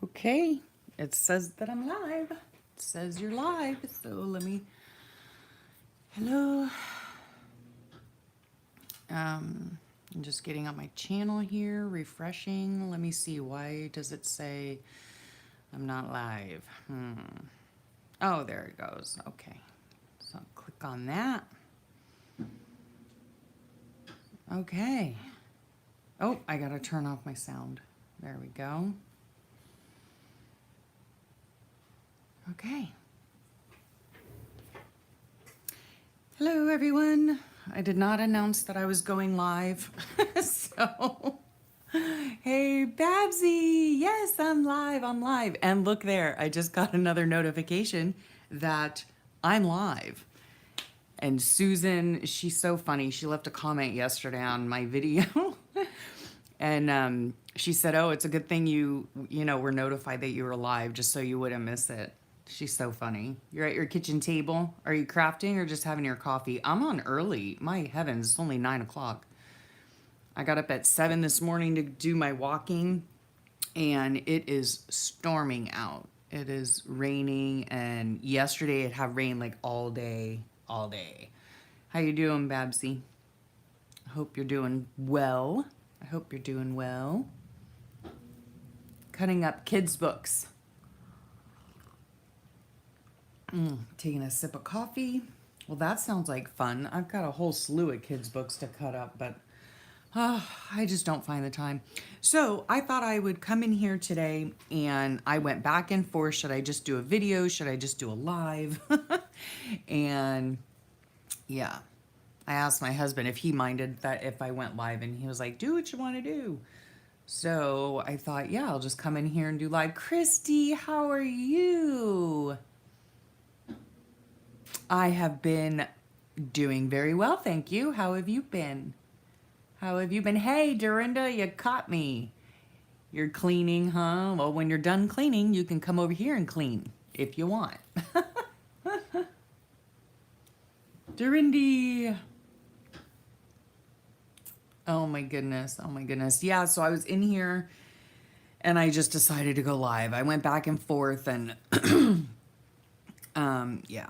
Okay, it says that I'm live. It says you're live, so let me. Hello. I'm just getting on my channel here, refreshing. Let me see. Why does it say I'm not live? Oh, there it goes. Okay, so I'll click on that. Okay. Oh, I gotta turn off my sound. There we go. Okay. Hello, everyone. I did not announce that I was going live. So, hey, Babsy. Yes, I'm live. I'm live. And look there, I just got another notification that I'm live. And Susan, she's so funny. She left a comment yesterday on my video. And she said, "Oh, it's a good thing were notified that you were live just so you wouldn't miss it." She's so funny. You're at your kitchen table. Are you crafting or just having your coffee? I'm on early. My heavens, it's only 9 o'clock. I got up at 7 this morning to do my walking, and it is storming out. It is raining, and yesterday it had rain like all day, all day. How you doing, Babsy? I hope you're doing well. I hope you're doing well. Cutting up kids' books. Taking a sip of coffee. Well, that sounds like fun. I've got a whole slew of kids' books to cut up, but I just don't find the time. So I thought I would come in here today, and I went back and forth. Should I just do a video? Should I just do a live? And yeah, I asked my husband if he minded that if I went live, and he was like, do what you want to do. So I thought, yeah, I'll just come in here and do live. Christy, how are you? I have been doing very well, thank you. How have you been? How have you been? Hey, Dorinda, you caught me. You're cleaning, huh? Well, when you're done cleaning, you can come over here and clean if you want. Dorindy. Oh my goodness. Oh my goodness. Yeah, so I was in here and I just decided to go live. I went back and forth and yeah.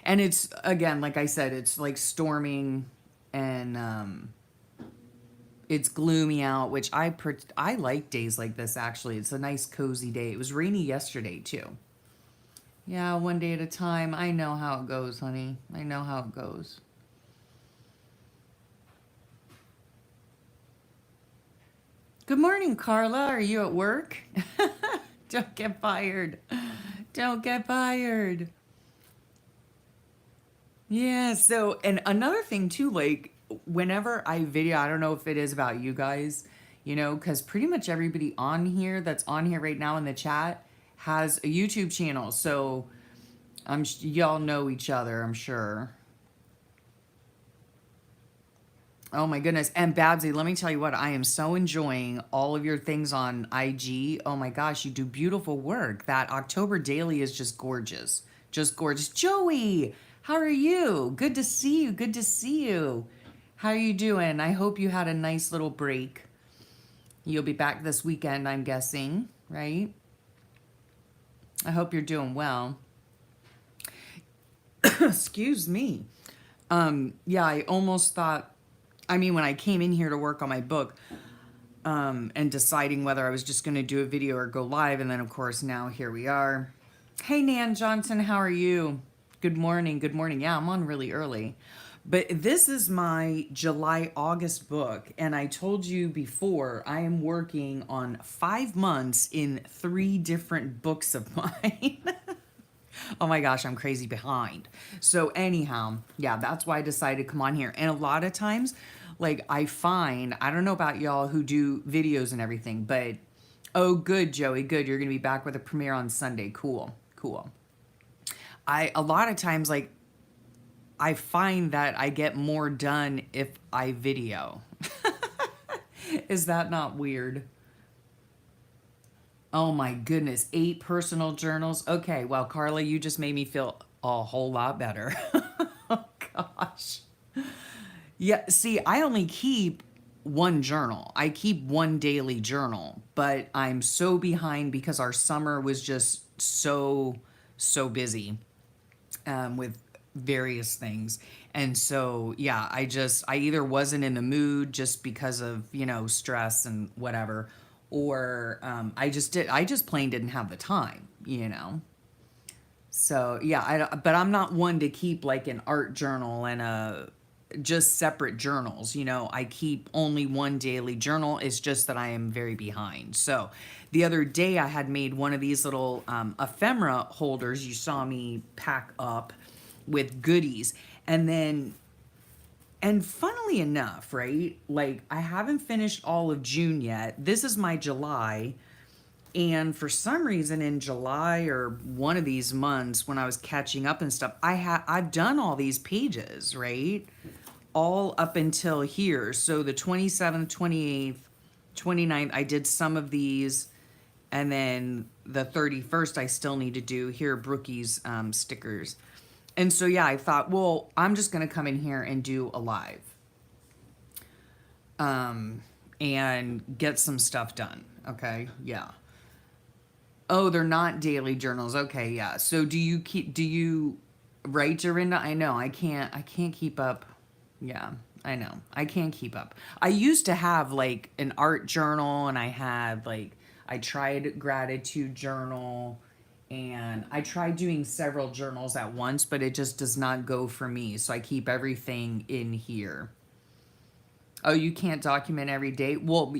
And it's, again, like I said, it's like storming and it's gloomy out, which I like days like this, actually. It's a nice cozy day. It was rainy yesterday too. Yeah, one day at a time. I know how it goes, honey. I know how it goes. Good morning, Carla. Are you at work? Don't get fired. Don't get fired. Yeah, so, and another thing too, like, whenever I video, I don't know if it is about you guys, because pretty much everybody on here that's on here right now in the chat has a YouTube channel. So, y'all know each other, I'm sure. Oh my goodness. And Babsy, let me tell you what, I am so enjoying all of your things on IG. Oh my gosh, you do beautiful work. That October daily is just gorgeous. Just gorgeous. Joey, how are you? Good to see you. Good to see you. How are you doing? I hope you had a nice little break. You'll be back this weekend, I'm guessing, right? I hope you're doing well. Excuse me. Yeah, I almost thought, when I came in here to work on my book, and deciding whether I was just going to do a video or go live, and then of course now here we are. Hey, Nan Johnson, how are you? Good morning. Good morning. Yeah, I'm on really early. But this is my July-August book, and I told you before, I am working on 5 months in 3 different books of mine. Oh my gosh, I'm crazy behind. So anyhow, yeah, that's why I decided to come on here. And a lot of times, like, I find, I don't know about y'all who do videos and everything, but, oh, good, Joey, good. You're going to be back with a premiere on Sunday. Cool, cool. A lot of times, like, I find that I get more done if I video. Is that not weird? Oh my goodness, 8 personal journals. Okay, well, Carla, you just made me feel a whole lot better. Oh gosh. Yeah, see, I only keep one journal. I keep one daily journal, but I'm so behind because our summer was just so busy with various things. And so, yeah, I either wasn't in the mood just because of, stress and whatever, or I just plain didn't have the time. So, yeah, but I'm not one to keep like an art journal and just separate journals. I keep only one daily journal. It's just that I am very behind. So the other day I had made one of these little ephemera holders you saw me pack up with goodies. And funnily enough, right? Like, I haven't finished all of June yet. This is my July. And for some reason in July or one of these months when I was catching up and stuff, I've done all these pages, right? All up until here. So the 27th, 28th, 29th, I did some of these. And then the 31st, I still need to do here, Brookie's stickers. And so, yeah, I thought, well, I'm just going to come in here and do a live and get some stuff done. Okay. Yeah. Oh, they're not daily journals. Okay. Yeah. So do you write, Dorinda? I know I can't keep up. Yeah, I know. I can't keep up. I used to have like an art journal, and I tried gratitude journal, and I tried doing several journals at once, but it just does not go for me. So I keep everything in here. Oh, you can't document every day? Well,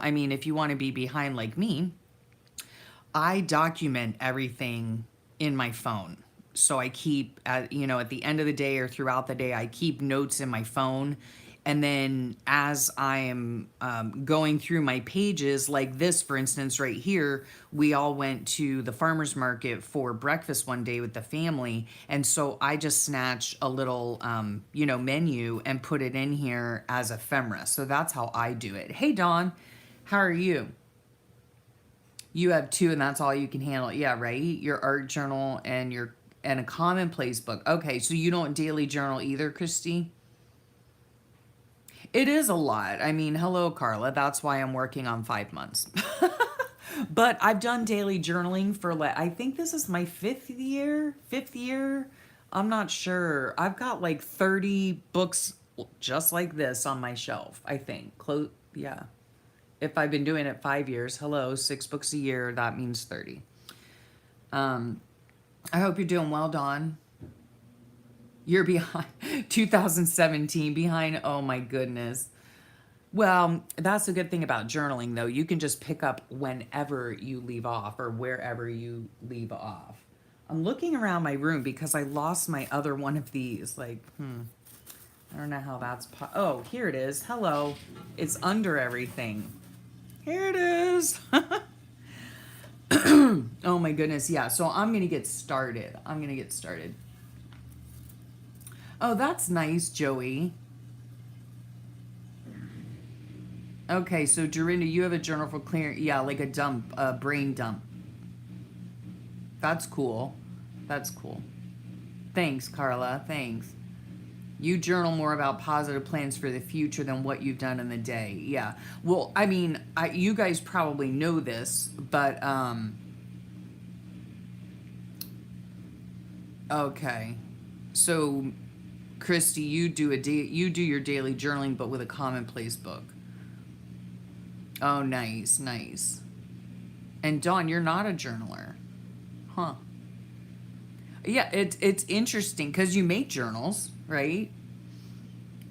I mean, if you want to be behind like me, I document everything in my phone. So I keep, at the end of the day or throughout the day, I keep notes in my phone. And then as I am going through my pages, like this, for instance, right here, we all went to the farmer's market for breakfast one day with the family. And so I just snatched a little, menu and put it in here as ephemera. So that's how I do it. Hey, Dawn, how are you? You have two and that's all you can handle. Yeah, right? Your art journal and a commonplace book. Okay, so you don't daily journal either, Christy? It is a lot. I mean, hello, Carla. That's why I'm working on 5 months. But I've done daily journaling for I think this is my fifth year. Fifth year. I'm not sure. I've got like 30 books just like this on my shelf, I think. Yeah. If I've been doing it 5 years, hello, 6 books a year, that means 30. I hope you're doing well, Dawn. You're behind 2017, behind. Oh my goodness. Well, that's a good thing about journaling, though. You can just pick up whenever you leave off or wherever you leave off. I'm looking around my room because I lost my other one of these. Like, I don't know how that's. Oh, here it is. Hello. It's under everything. Here it is. Oh my goodness. Yeah. So I'm going to get started. Oh, that's nice, Joey. Okay. So Dorinda, you have a journal for clearing. Yeah. Like a dump, a brain dump. That's cool. Thanks, Carla. Thanks. You journal more about positive plans for the future than what you've done in the day. Yeah. Well, I mean, you guys probably know this, but okay. So, Christy, you do your daily journaling, but with a commonplace book. Oh, nice. And Dawn, you're not a journaler, huh? Yeah, it's interesting because you make journals, right?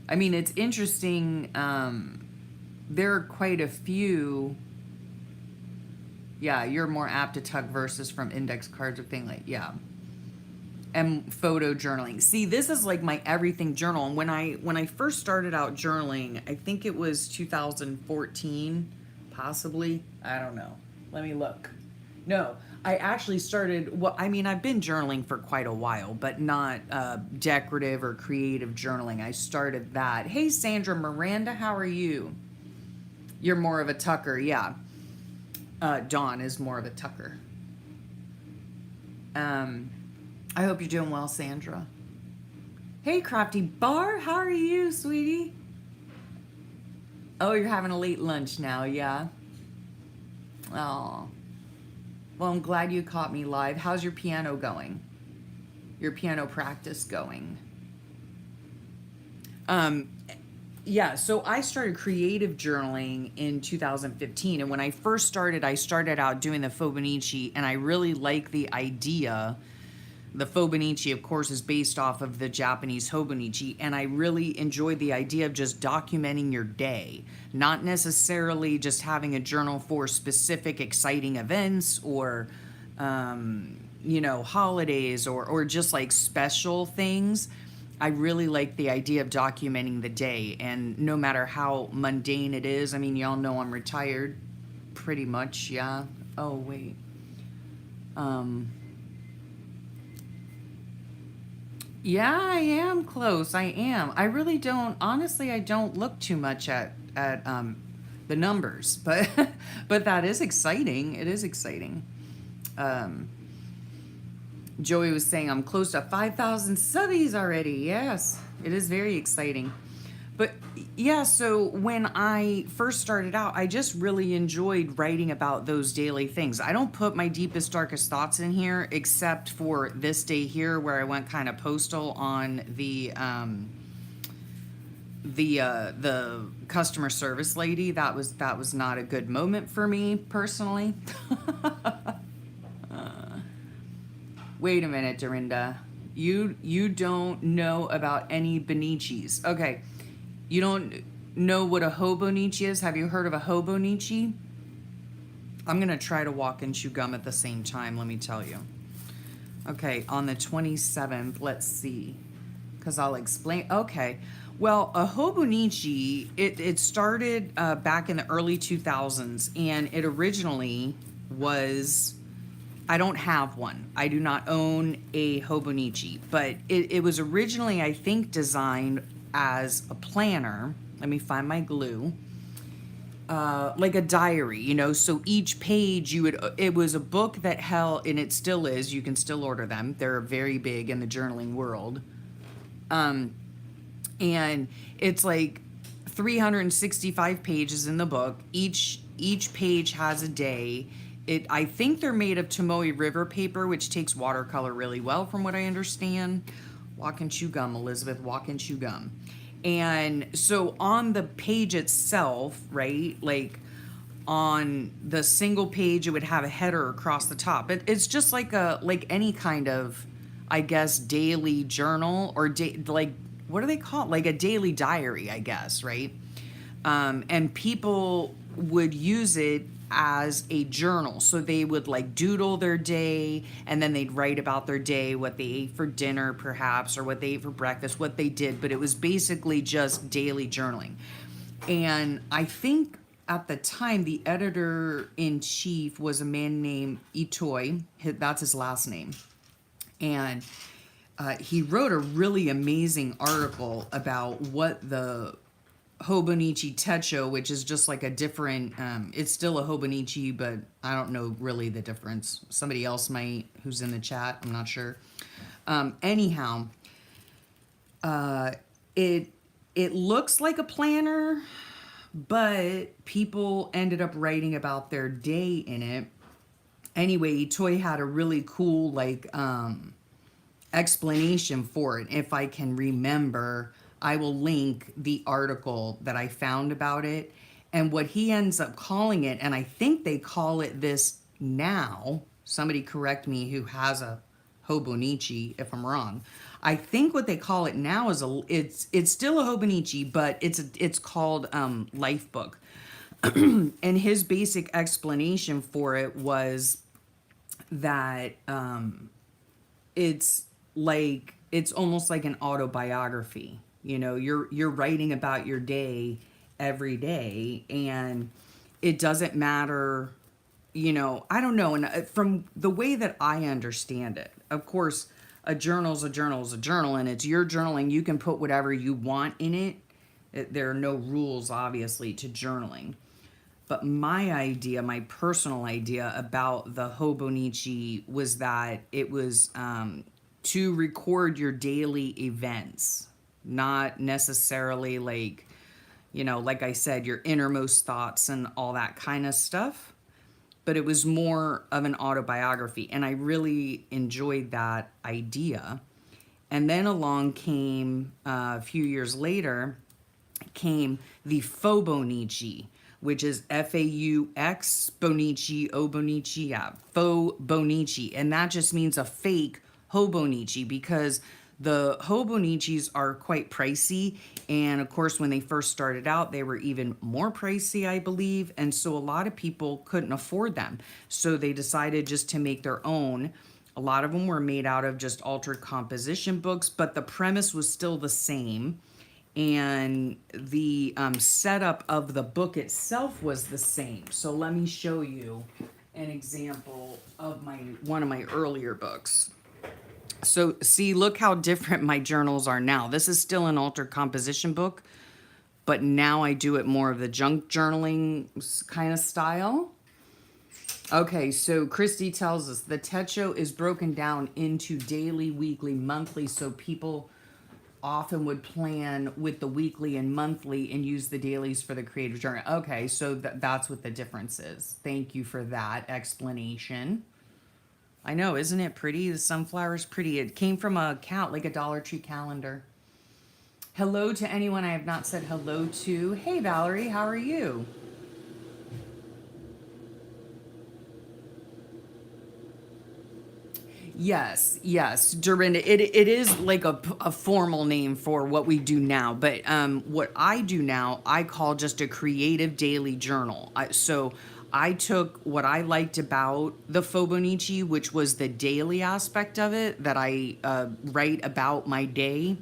I mean, it's interesting. There are quite a few. Yeah, you're more apt to tuck verses from index cards or thing like, yeah. And photo journaling. See, this is like my everything journal. And when I first started out journaling, I think it was 2014, possibly. I don't know. Let me look. No, I actually started, well, I mean, I've been journaling for quite a while, but not decorative or creative journaling. I started that. Hey, Sandra Miranda, how are you? You're more of a tucker, yeah. Dawn is more of a tucker. I hope you're doing well, Sandra. Hey, Crafty Bar, how are you, sweetie? Oh, you're having a late lunch now, yeah? Oh, well, I'm glad you caught me live. How's your piano going? Your piano practice going? Um, yeah, so I started creative journaling in 2015. And when I first started, I started out doing the Fibonacci, and I really like the idea. The Fibonacci, of course, is based off of the Japanese Hobonichi, and I really enjoyed the idea of just documenting your day, not necessarily just having a journal for specific exciting events or, holidays or just like special things. I really like the idea of documenting the day, and no matter how mundane it is, I mean, y'all know I'm retired, pretty much, yeah. Oh, wait. Um, Yeah, I am close. I am. I really don't. Honestly, I don't look too much at the numbers, but but that is exciting. It is exciting. Um, Joey was saying I'm close to 5,000 subbies already. Yes, it is very exciting. But yeah, so when I first started out, I just really enjoyed writing about those daily things. I don't put my deepest, darkest thoughts in here, except for this day here, where I went kind of postal on the customer service lady. That was not a good moment for me personally. Wait a minute, Dorinda. You don't know about any Benichis. Okay. You don't know what a hobonichi is? Have you heard of a hobonichi? I'm going to try to walk and chew gum at the same time, let me tell you. Okay, on the 27th, let's see. Because I'll explain. Okay. Well, a hobonichi, it started back in the early 2000s, and it originally was. I don't have one. I do not own a hobonichi, but it was originally, I think, designed as a planner. Let me find my glue. Like a diary, so each page it was a book that held, and it still is, you can still order them. They're very big in the journaling world. And it's like 365 pages in the book. Each page has a day. I think they're made of Tomoe River paper, which takes watercolor really well, from what I understand. Walk and chew gum, Elizabeth. Walk and chew gum. And so on the page itself, right, like on the single page, it would have a header across the top. It's just like any kind of, I guess, daily journal or like, what do they call it? Like a daily diary, I guess, right? And people would use it as a journal. So they would like doodle their day, and then they'd write about their day, what they ate for dinner perhaps, or what they ate for breakfast, what they did. But it was basically just daily journaling. And I think at the time, the editor in chief was a man named Itoi. That's his last name. And he wrote a really amazing article about what the Hobonichi Techo, which is just like a different, it's still a Hobonichi, but I don't know really the difference. Somebody else might, who's in the chat, I'm not sure. Anyhow, it looks like a planner, but people ended up writing about their day in it. Anyway, Toy had a really cool explanation for it. If I can remember, I will link the article that I found about it. And what he ends up calling it, and I think they call it this now, somebody correct me who has a Hobonichi if I'm wrong. I think what they call it now is it's still a Hobonichi, but it's called Life Book. And his basic explanation for it was that it's almost like an autobiography. You're writing about your day every day, and it doesn't matter. I don't know. And from the way that I understand it, of course, a journal's a journal's a journal, and it's your journaling. You can put whatever you want in it. There are no rules, obviously, to journaling. But my personal idea about the Hobonichi was that it was to record your daily events, not necessarily like, you know, like I said, your innermost thoughts and all that kind of stuff. But it was more of an autobiography. And I really enjoyed that idea. And then along came a few years later, came the Faux which is Faux Bonichi, Obonichi, yeah, Faux Bonichi. And that just means a fake Hobonichi because the Hobonichis are quite pricey. And of course, when they first started out, they were even more pricey, I believe. And so a lot of people couldn't afford them. So they decided just to make their own. A lot of them were made out of just altered composition books, but the premise was still the same. And the setup of the book itself was the same. So let me show you an example of one of my earlier books. So see, look how different my journals are now. This is still an altered composition book, but now I do it more of the junk journaling kind of style. Okay, so Christy tells us the Techo is broken down into daily, weekly, monthly, so people often would plan with the weekly and monthly and use the dailies for the creative journal. Okay, so that's what the difference is. Thank you for that explanation. I know, isn't it pretty? The sunflower's pretty. It came from a cat, like a Dollar Tree calendar. Hello to anyone I have not said hello to. Hey, Valerie, how are you? Yes, Dorinda. It is like a formal name for what we do now, but what I do now, I call just a creative daily journal. So I took what I liked about the Fobonichi, which was the daily aspect of it, that I write about my day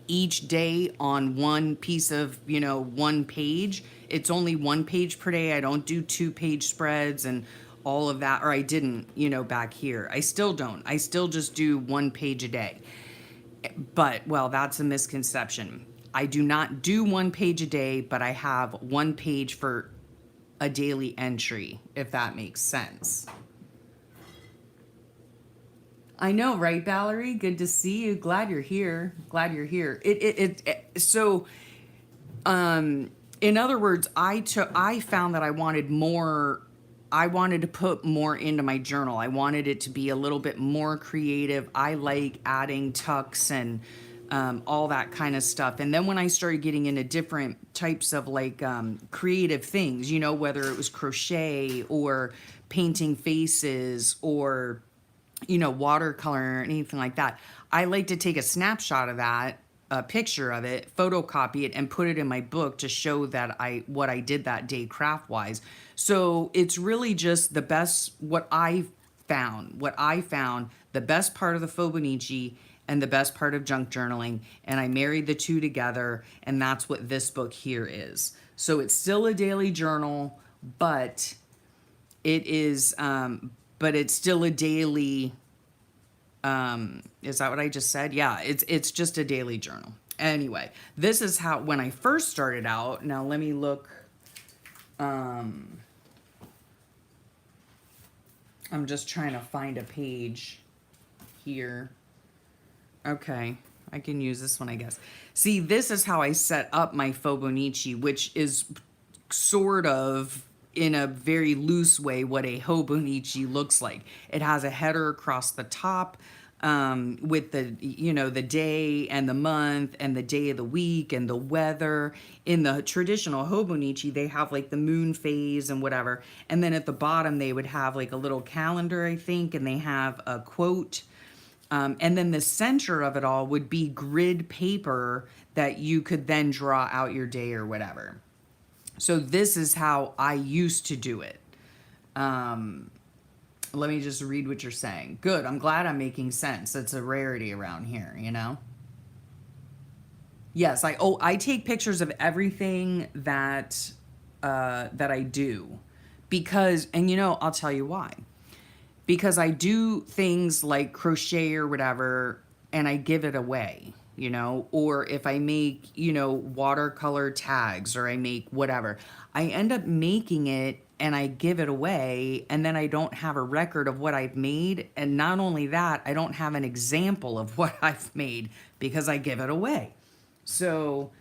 each day on one piece of, one page. It's only one page per day. I don't do 2-page spreads and all of that, or I didn't, back here. I still don't. I still just do 1 page a day. But, well, that's a misconception. I do not do 1 page a day, but I have 1 page for a daily entry, if that makes sense. I know, right, Valerie? Good to see you. Glad you're here. Glad you're here. So, in other words, I found that I wanted more. I wanted to put more into my journal. I wanted it to be a little bit more creative. I like adding tucks and all that kind of stuff. And then when I started getting into different types of like creative things, whether it was crochet or painting faces or watercolor or anything like that, I like to take a snapshot of that, a picture of it, photocopy it, and put it in my book to show that what I did that day craft wise. So it's really just the best, what I found, the best part of the Fobonichi and the best part of junk journaling. And I married the two together, and that's what this book here is. So it's still a daily journal, but it's still a daily, is that what I just said? Yeah, it's just a daily journal. Anyway, this is how, when I first started out, now let me look, I'm just trying to find a page here. Okay, I can use this one, I guess. See, this is how I set up my Fobonichi, which is sort of, in a very loose way, what a Hobonichi looks like. It has a header across the top with the day and the month and the day of the week and the weather. In the traditional Hobonichi, they have like the moon phase and whatever. And then at the bottom, they would have like a little calendar, I think, and they have a quote. And then the center of it all would be grid paper that you could then draw out your day or whatever. So this is how I used to do it. Let me just read what you're saying. Good. I'm glad I'm making sense. It's a rarity around here, Yes, I take pictures of everything that I do, because, and I'll tell you why. Because I do things like crochet or whatever, and I give it away, or if I make, watercolor tags, or I make whatever, I end up making it and I give it away, and then I don't have a record of what I've made. And not only that, I don't have an example of what I've made because I give it away. So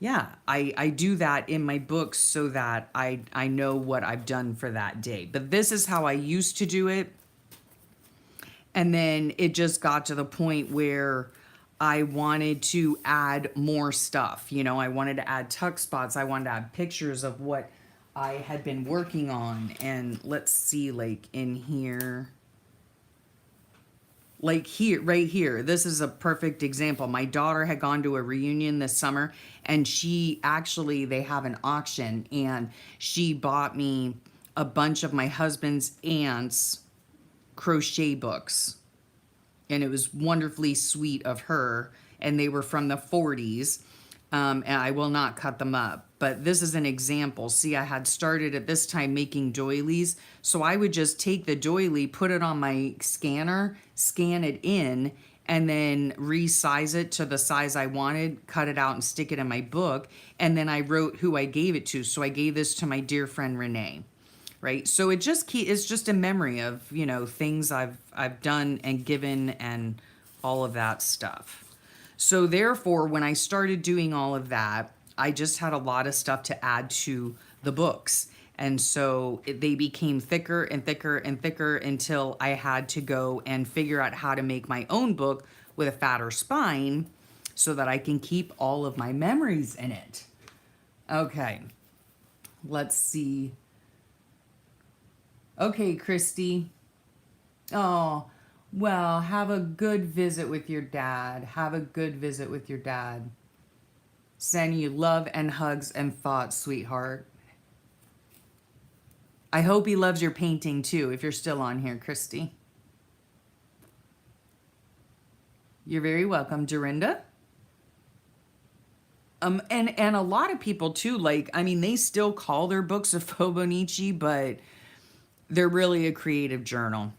Yeah, I do that in my books so that I know what I've done for that day. But this is how I used to do it. And then it just got to the point where I wanted to add more stuff. You know, I wanted to add tuck spots. I wanted to add pictures of what I had been working on. And let's see, like in here, like here, right here, this is a perfect example. My daughter had gone to a reunion this summer, and she actually, they have an auction, and she bought me a bunch of my husband's aunt's crochet books, and it was wonderfully sweet of her, and they were from the 40s. And I will not cut them up, but this is an example. See, I had started at this time making doilies, so I would just take the doily, put it on my scanner, scan it in, and then resize it to the size I wanted, cut it out and stick it in my book, and then I wrote who I gave it to. So I gave this to my dear friend Renee. Right, so it's just a memory of, you know, things I've done and given and all of that stuff. So therefore, when I started doing all of that, I just had a lot of stuff to add to the books. And so they became thicker and thicker and thicker until I had to go and figure out how to make my own book with a fatter spine so that I can keep all of my memories in it. Okay, let's see. Okay, Christy. Oh, well, have a good visit with your dad. Have a good visit with your dad. Send you love and hugs and thoughts, sweetheart. I hope he loves your painting too, if you're still on here, Christy. You're very welcome, Dorinda. And a lot of people too, like, I mean, they still call their books a Hobonichi, but they're really a creative journal.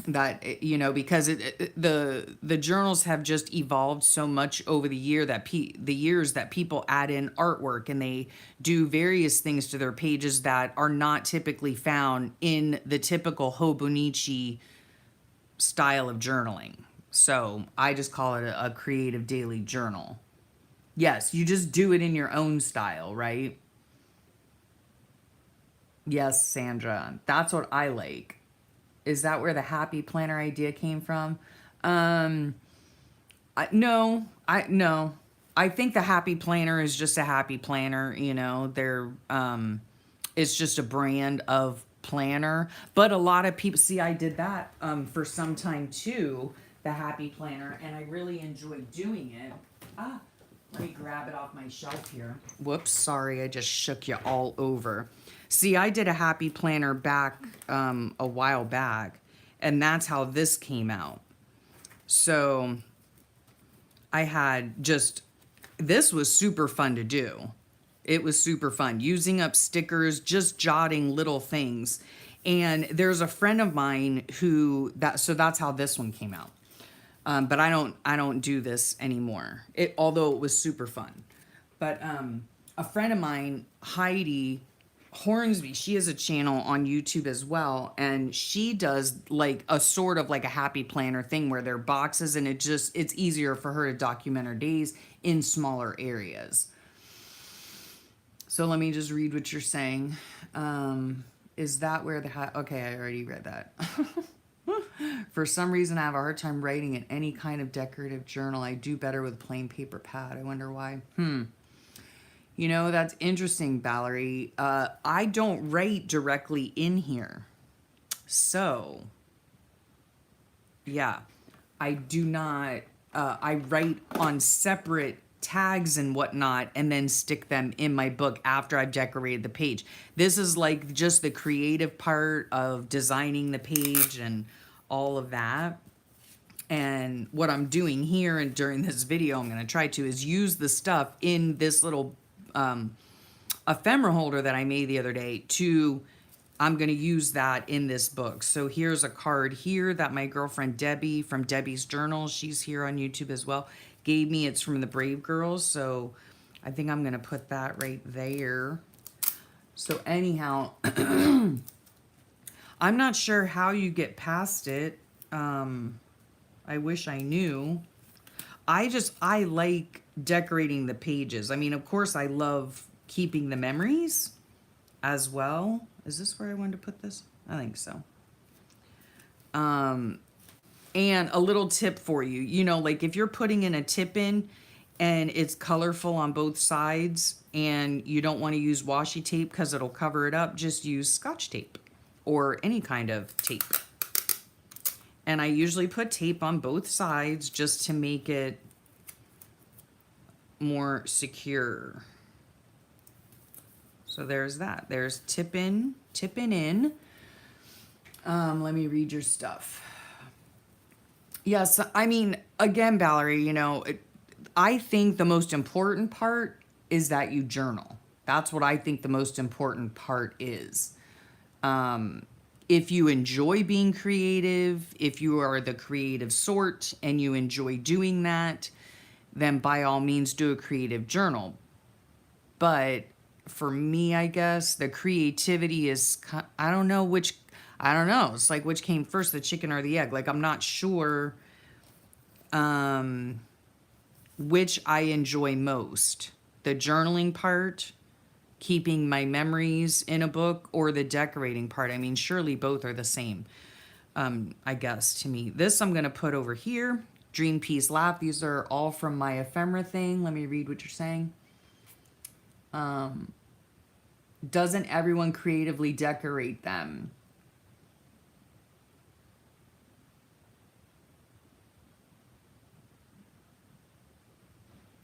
That, you know, because the journals have just evolved so much over the years that people add in artwork and they do various things to their pages that are not typically found in the typical Hobonichi style of journaling. So I just call it a creative daily journal. Yes, you just do it in your own style, right? Yes, Sandra, that's what I like. Is that where the happy planner idea came from? Um, no. I think the happy planner is just a happy planner. You know, it's just a brand of planner. But a lot of people see I did that for some time too, the happy planner, and I really enjoyed doing it. Ah, let me grab it off my shelf here. Whoops, sorry, I just shook you all over. See, I did a happy planner back a while back, and that's how this came out. So I had just, this was super fun to do. It was super fun using up stickers, just jotting little things. And there's a friend of mine so that's how this one came out. But I don't do this anymore. Although it was super fun. But a friend of mine, Heidi Hornsby, she has a channel on YouTube as well, and she does like a sort of like a happy planner thing where there are boxes, and it's easier for her to document her days in smaller areas. So let me just read what you're saying. Is that where okay, I already read that. For some reason, I have a hard time writing in any kind of decorative journal. I do better with plain paper pad. I wonder why. You know, that's interesting, Valerie. I don't write directly in here. So, yeah, I do not, I write on separate tags and whatnot and then stick them in my book after I've decorated the page. This is like just the creative part of designing the page and all of that. And what I'm doing here and during this video, I'm going to try to is use the stuff in this little ephemera holder that I made the other day I'm going to use that in this book. So here's a card here that my girlfriend Debbie from Debbie's Journal, she's here on YouTube as well, gave me. It's from the Brave Girls. So I think I'm going to put that right there. So anyhow, I'm not sure how you get past it. I wish I knew. I like decorating the pages. I mean, of course, I love keeping the memories as well. Is this where I wanted to put this? I think so. And a little tip for you, like if you're putting in a tip in and it's colorful on both sides and you don't want to use washi tape because it'll cover it up, just use Scotch tape or any kind of tape. And I usually put tape on both sides just to make it more secure. So there's that. There's tipping in. Let me read your stuff. Yes, I mean, again, Valerie, I think the most important part is that you journal. That's what I think the most important part is. If you enjoy being creative, if you are the creative sort and you enjoy doing that, then by all means do a creative journal. But for me, I guess the creativity is, I don't know. It's like which came first, the chicken or the egg. Like I'm not sure which I enjoy most. The journaling part, keeping my memories in a book, or the decorating part. I mean, surely both are the same, I guess, to me. This I'm going to put over here. Dream Peace Laugh. These are all from my ephemera thing. Let me read what you're saying. Doesn't everyone creatively decorate them?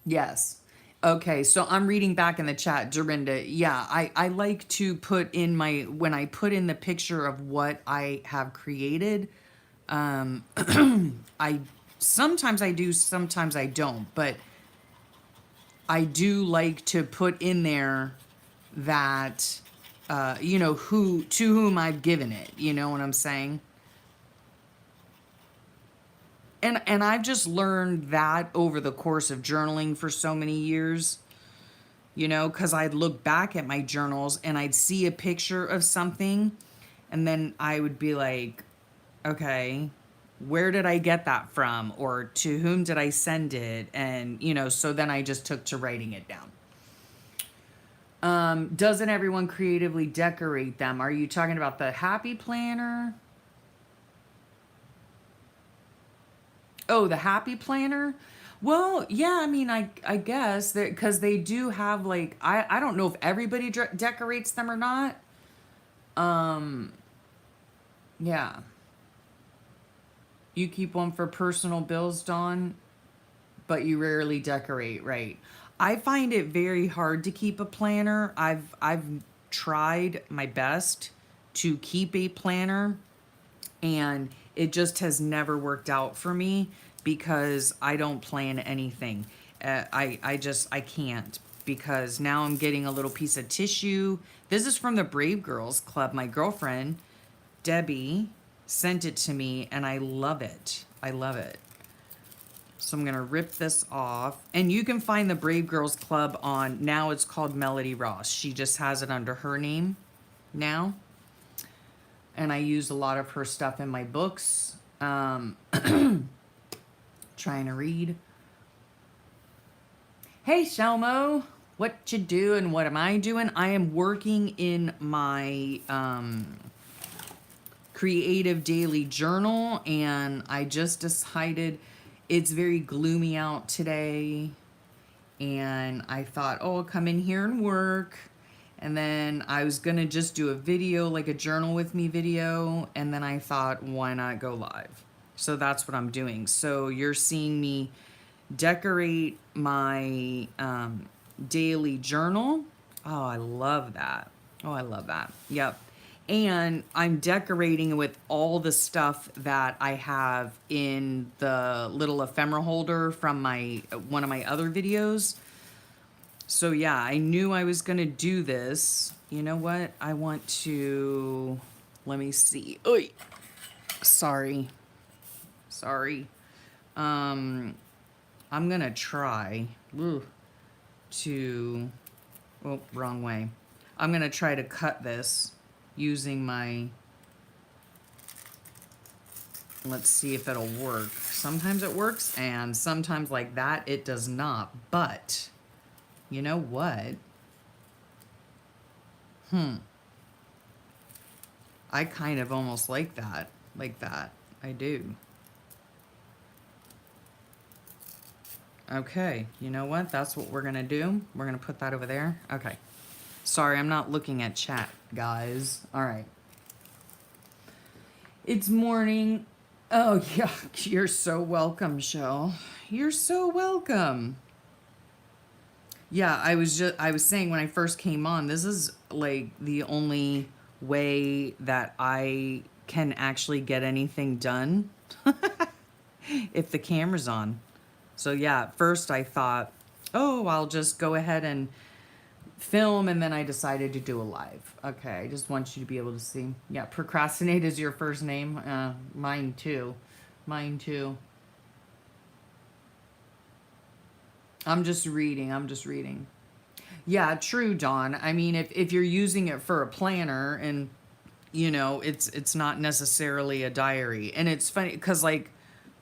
Yes. Okay, so I'm reading back in the chat, Dorinda. Yeah, I like to put in when I put in the picture of what I have created, I sometimes I do, sometimes I don't, but I do like to put in there that, who to whom I've given it. You know what I'm saying? And I've just learned that over the course of journaling for so many years, because I'd look back at my journals and I'd see a picture of something and then I would be like, okay, where did I get that from? Or to whom did I send it? And, so then I just took to writing it down. Doesn't everyone creatively decorate them? Are you talking about the happy planner? Oh, the happy planner? Well, yeah, I mean, I guess that because they do have like, I don't know if everybody decorates them or not. Um, yeah. You keep one for personal bills, Dawn, but you rarely decorate, right? I find it very hard to keep a planner. I've tried my best to keep a planner and it just has never worked out for me because I don't plan anything. I can't, because now I'm getting a little piece of tissue. This is from the Brave Girls Club. My girlfriend Debbie sent it to me and I love it. I love it. So I'm gonna rip this off, and you can find the Brave Girls Club on, now it's called Melody Ross. She just has it under her name now. And I use a lot of her stuff in my books. Trying to read. Hey, Shelmo, what you doing? What am I doing? I am working in my creative daily journal, and I just decided it's very gloomy out today. And I thought, oh, I'll come in here and work. And then I was going to just do a video, like a journal with me video. And then I thought, why not go live? So that's what I'm doing. So you're seeing me decorate my daily journal. Oh, I love that. Oh, I love that. Yep. And I'm decorating with all the stuff that I have in the little ephemera holder from one of my other videos. So yeah, I knew I was gonna do this. You know what? I want to, let me see. Oy. Sorry. I'm gonna try to, oh, wrong way. I'm gonna try to cut this using my Let's see if it'll work. Sometimes it works, and sometimes like that, it does not. But, you know what? I kind of almost like that. Like that. I do. Okay, you know what? That's what we're gonna do. We're gonna put that over there. Okay. Sorry, I'm not looking at chat, guys. All right. It's morning. Oh, yeah. You're so welcome, Shell. You're so welcome. Yeah, I was saying when I first came on, this is like the only way that I can actually get anything done if the camera's on. So yeah, at first I thought, oh, I'll just go ahead and film, and then I decided to do a live. Okay, I just want you to be able to see. Yeah, procrastinate is your first name. Mine too. Mine too. I'm just reading. I'm just reading. Yeah, true, Dawn. I mean, if you're using it for a planner, and you know, it's not necessarily a diary. And it's funny because like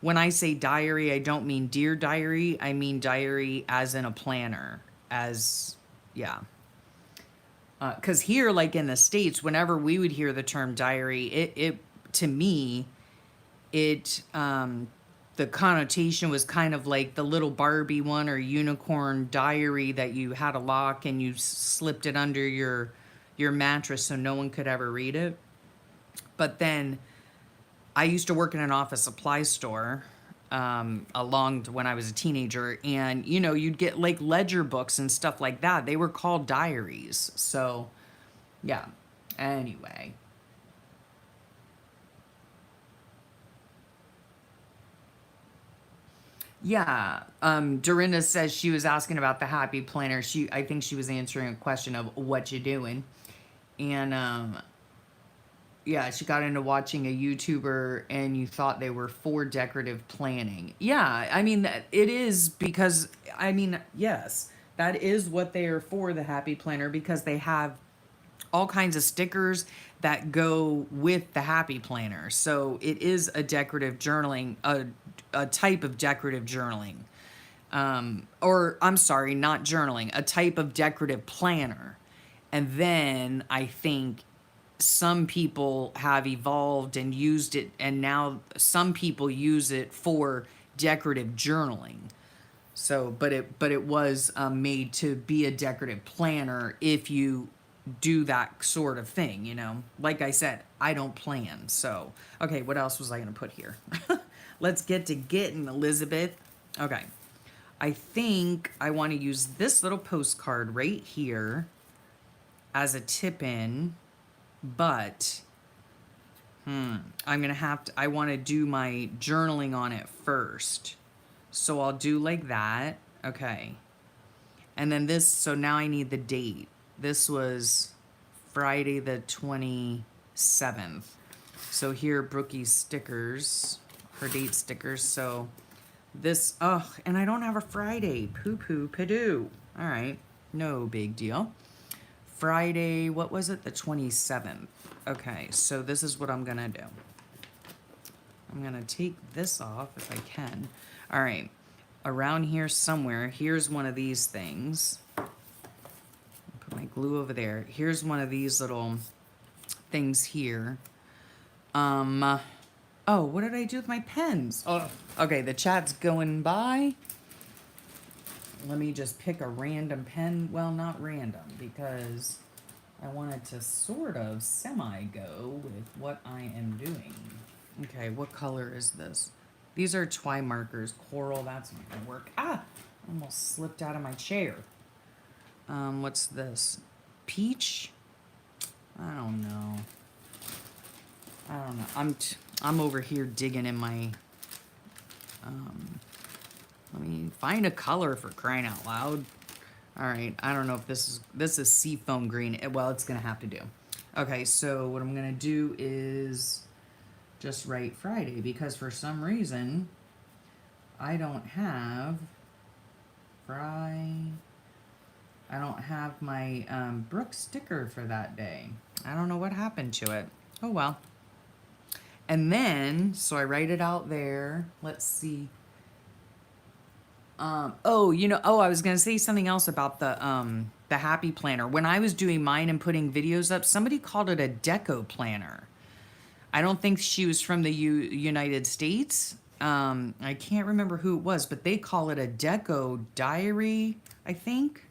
when I say diary, I don't mean dear diary. I mean diary as in a planner. As yeah. Because here, like in the States, whenever we would hear the term diary, it to me, it the connotation was kind of like the little Barbie one or unicorn diary that you had a lock and you slipped it under your mattress so no one could ever read it. But then I used to work in an office supply store along when I was a teenager, and you know, you'd get like ledger books and stuff like that. They were called diaries. So, yeah. Anyway, yeah. Dorinda says she was asking about the Happy Planner. I think she was answering a question of what you doing, and yeah, she got into watching a YouTuber and you thought they were for decorative planning. Yeah, I mean, it is because, I mean, yes, that is what they are for, the Happy Planner, because they have all kinds of stickers that go with the Happy Planner. So it is a decorative journaling, a type of decorative journaling. Or I'm sorry, not journaling, a type of decorative planner. And then I think some people have evolved and used it, and now some people use it for decorative journaling. So, but it was made to be a decorative planner if you do that sort of thing, you know. Like I said, I don't plan. So, okay, what else was I going to put here? Let's get to getting, Elizabeth. Okay. I think I want to use this little postcard right here as a tip in, but I'm going to have to, I want to do my journaling on it first. So I'll do like that. Okay. And then this, so now I need the date. This was Friday the 27th. So here, Brookie's stickers, her date stickers. So this, oh, and I don't have a Friday. Poo poo padoo. All right. No big deal. Friday, what was it? The 27th. Okay, so this is what I'm going to do. I'm going to take this off if I can. All right, around here somewhere, here's one of these things. Put my glue over there. Here's one of these little things here. Oh, what did I do with my pens? Oh, okay, the chat's going by. Let me just pick a random pen. Well, not random, because I wanted to sort of semi-go with what I am doing. Okay, what color is this? These are Twi markers. Coral, that's not gonna work. Ah! Almost slipped out of my chair. What's this? Peach? I don't know. I'm over here digging in my, let me find a color for crying out loud. All right, I don't know if this is seafoam green. Well, it's gonna have to do. Okay, so what I'm gonna do is just write Friday, because for some reason I don't have I don't have my Brooke sticker for that day. I don't know what happened to it. Oh well. And then, so I write it out there. Let's see. I was gonna say something else about the Happy Planner. When I was doing mine and putting videos up, somebody called it a deco planner. I don't think she was from the United States. I can't remember who it was, but they call it a deco diary, I think.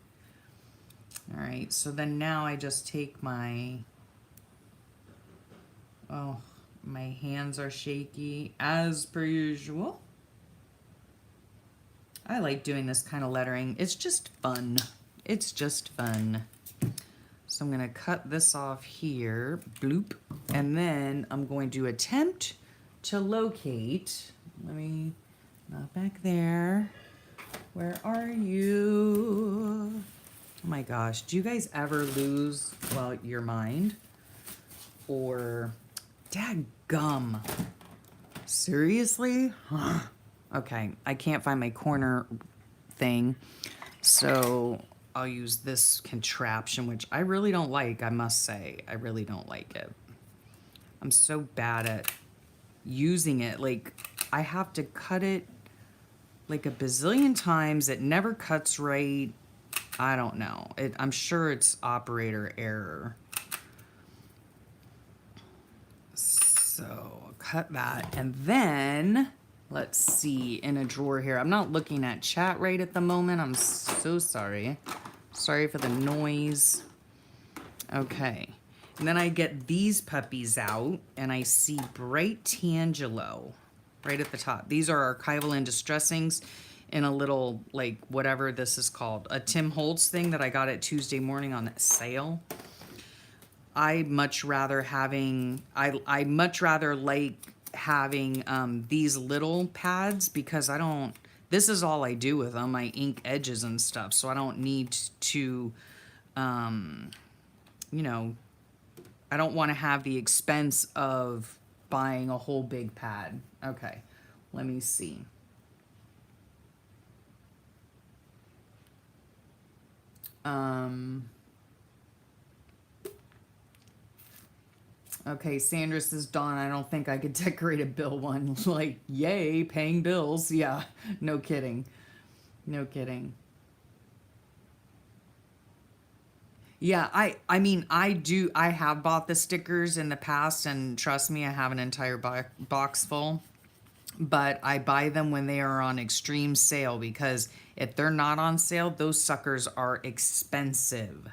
All right, so then now I just take my, oh, my hands are shaky as per usual. I like doing this kind of lettering. It's just fun. It's just fun. So I'm gonna cut this off here, bloop, and then I'm going to attempt to locate, not back there. Where are you? Oh my gosh, do you guys ever lose, your mind? Or, dadgum. Seriously? Okay, I can't find my corner thing, so I'll use this contraption, which I really don't like, I must say. I really don't like it. I'm so bad at using it. Like, I have to cut it like a bazillion times. It never cuts right. I don't know. I'm sure it's operator error. So I'll cut that, and then let's see, in a drawer here. I'm not looking at chat right at the moment. I'm so sorry. Sorry for the noise. Okay. And then I get these puppies out, and I see Bright Tangelo right at the top. These are archival and distressings in a little, like, whatever this is called. A Tim Holtz thing that I got at Tuesday morning on sale. I much rather like having these little pads, because this is all I do with them. I ink edges and stuff, so I don't need to, I don't want to have the expense of buying a whole big pad. Okay, let me see. Okay, Sandra says, Dawn, I don't think I could decorate a bill one. Like, yay, paying bills. Yeah, no kidding. No kidding. Yeah, I have bought the stickers in the past, and trust me, I have an entire box full. But I buy them when they are on extreme sale, because if they're not on sale, those suckers are expensive.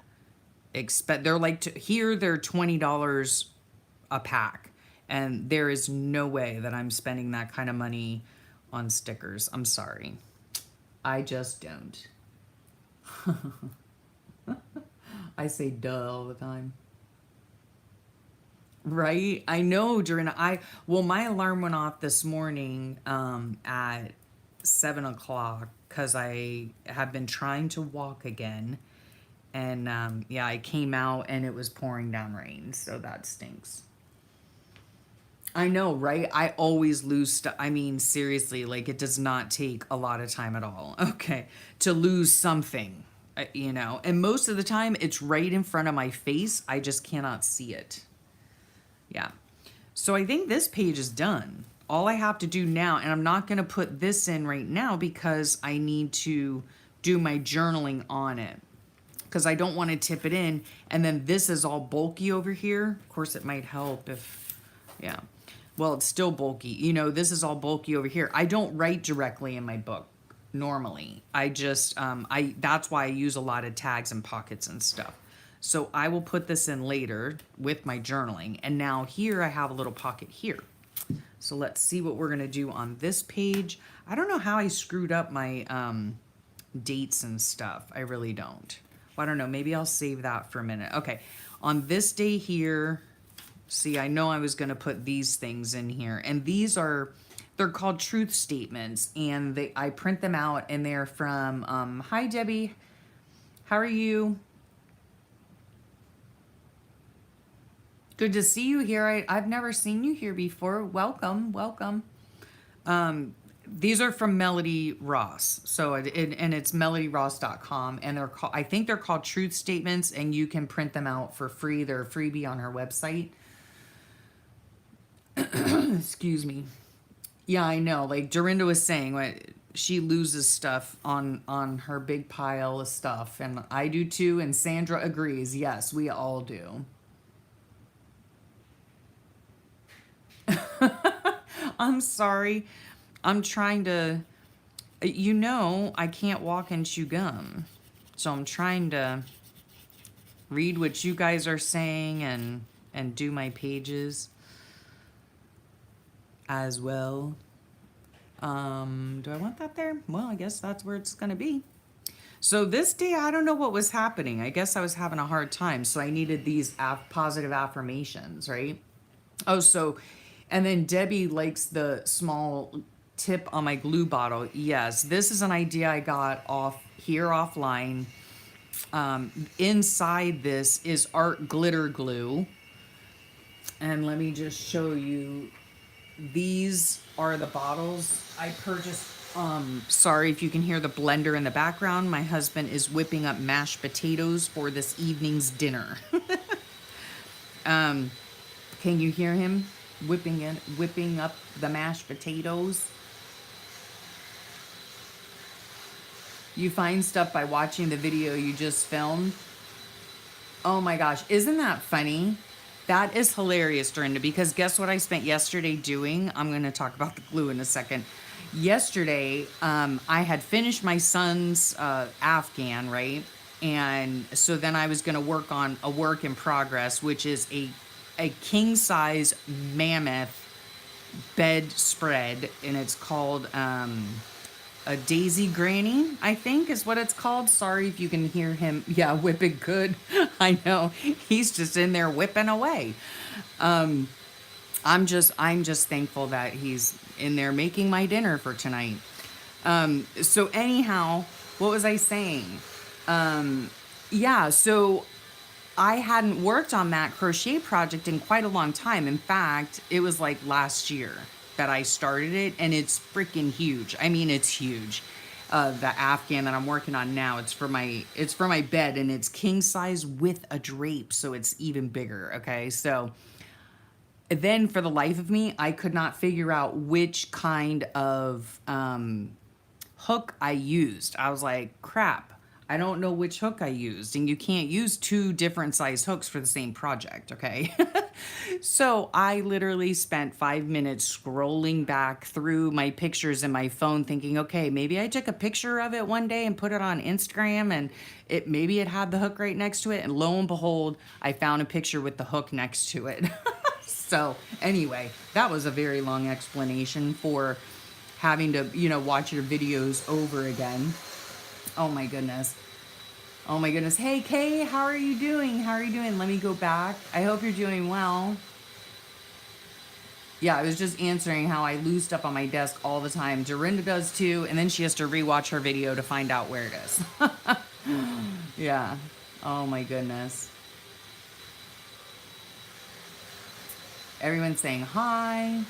They're like, here they're $20 a pack, and there is no way that I'm spending that kind of money on stickers. I'm sorry. I just don't. I say duh all the time. Right? I know, Dorina. My alarm went off this morning at 7 o'clock, because I have been trying to walk again. And I came out and it was pouring down rain, so that stinks. I know, right? I always lose stuff. I mean, seriously, like, it does not take a lot of time at all, okay, to lose something, and most of the time it's right in front of my face. I just cannot see it. Yeah. So I think this page is done. All I have to do now, and I'm not going to put this in right now because I need to do my journaling on it, because I don't want to tip it in, and then this is all bulky over here. Of course, it might help if, yeah. Well, it's still bulky. This is all bulky over here. I don't write directly in my book normally. I just, that's why I use a lot of tags and pockets and stuff. So I will put this in later with my journaling. And now here I have a little pocket here. So let's see what we're going to do on this page. I don't know how I screwed up my dates and stuff. I really don't. Well, I don't know. Maybe I'll save that for a minute. Okay. On this day here, see, I know I was going to put these things in here. And they're called truth statements. And I print them out, and they're from, hi, Debbie. How are you? Good to see you here. I've never seen you here before. Welcome, welcome. These are from Melody Ross. So it's melodyross.com, and I think they're called truth statements, and you can print them out for free. They're a freebie on her website. Excuse me. Yeah, I know. Like Dorinda was saying, she loses stuff on her big pile of stuff, and I do too. And Sandra agrees. Yes, we all do. I'm sorry. I'm trying to. I can't walk and chew gum, so I'm trying to read what you guys are saying and do my pages as well. Do I want that there? Well, I guess that's where it's gonna be. So this day, I don't know what was happening. I guess I was having a hard time, so I needed these positive affirmations, right? Oh, so, and then Debbie likes the small tip on my glue bottle. Yes, this is an idea I got off here offline. Inside this is art glitter glue. And let me just show you. These are the bottles I purchased. Sorry if you can hear the blender in the background. My husband is whipping up mashed potatoes for this evening's dinner. Can you hear him whipping up the mashed potatoes? You find stuff by watching the video you just filmed. Oh my gosh, isn't that funny? That is hilarious, Dorinda, because guess what I spent yesterday doing? I'm going to talk about the glue in a second. Yesterday, I had finished my son's Afghan, right? And so then I was going to work on a work in progress, which is a king size mammoth bedspread, and it's called a Daisy Granny, I think is what it's called. Sorry if you can hear him. Yeah, whipping good. I know. He's just in there whipping away. I'm just thankful that he's in there making my dinner for tonight. So anyhow, what was I saying? Yeah, so I hadn't worked on that crochet project in quite a long time. In fact, it was like last year that I started it, and it's freaking huge. I mean, it's huge. The Afghan that I'm working on now, it's for my bed, and it's king size with a drape, so it's even bigger. Okay, so then for the life of me, I could not figure out which kind of hook I used. I was like, crap, I don't know which hook I used. And you can't use two different size hooks for the same project, okay? So I literally spent 5 minutes scrolling back through my pictures in my phone thinking, okay, maybe I took a picture of it one day and put it on Instagram, and maybe it had the hook right next to it. And lo and behold, I found a picture with the hook next to it. So anyway, that was a very long explanation for having to, watch your videos over again. Oh my goodness. Oh my goodness. Hey, Kay, how are you doing? How are you doing? Let me go back. I hope you're doing well. Yeah, I was just answering how I lose stuff on my desk all the time. Dorinda does too, and then she has to rewatch her video to find out where it is. Yeah. Oh my goodness. Everyone's saying hi.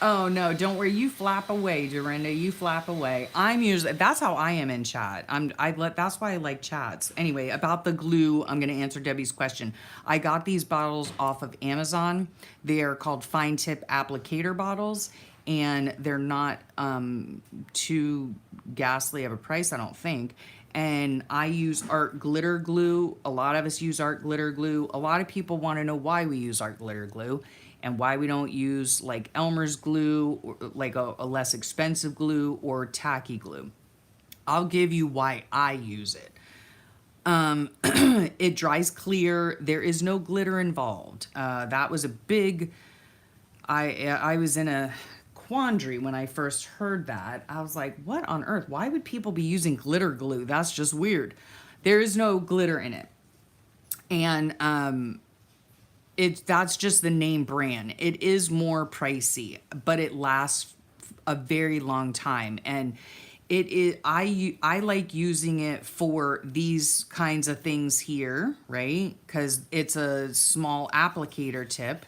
Oh no, don't worry. You flap away, Dorinda. You flap away. That's how I am in chat. That's why I like chats. Anyway, about the glue, I'm gonna answer Debbie's question. I got these bottles off of Amazon. They are called Fine Tip Applicator bottles, and they're not too ghastly of a price, I don't think. And I use art glitter glue. A lot of us use art glitter glue. A lot of people want to know why we use art glitter glue and why we don't use like Elmer's glue, or like a less expensive glue, or tacky glue. I'll give you why I use it. It dries clear. There is no glitter involved. That was a big. I was in a quandary when I first heard that. I was like, what on earth? Why would people be using glitter glue? That's just weird. There is no glitter in it. And that's just the name brand. It is more pricey, but it lasts a very long time. And I like using it for these kinds of things here, right? Because it's a small applicator tip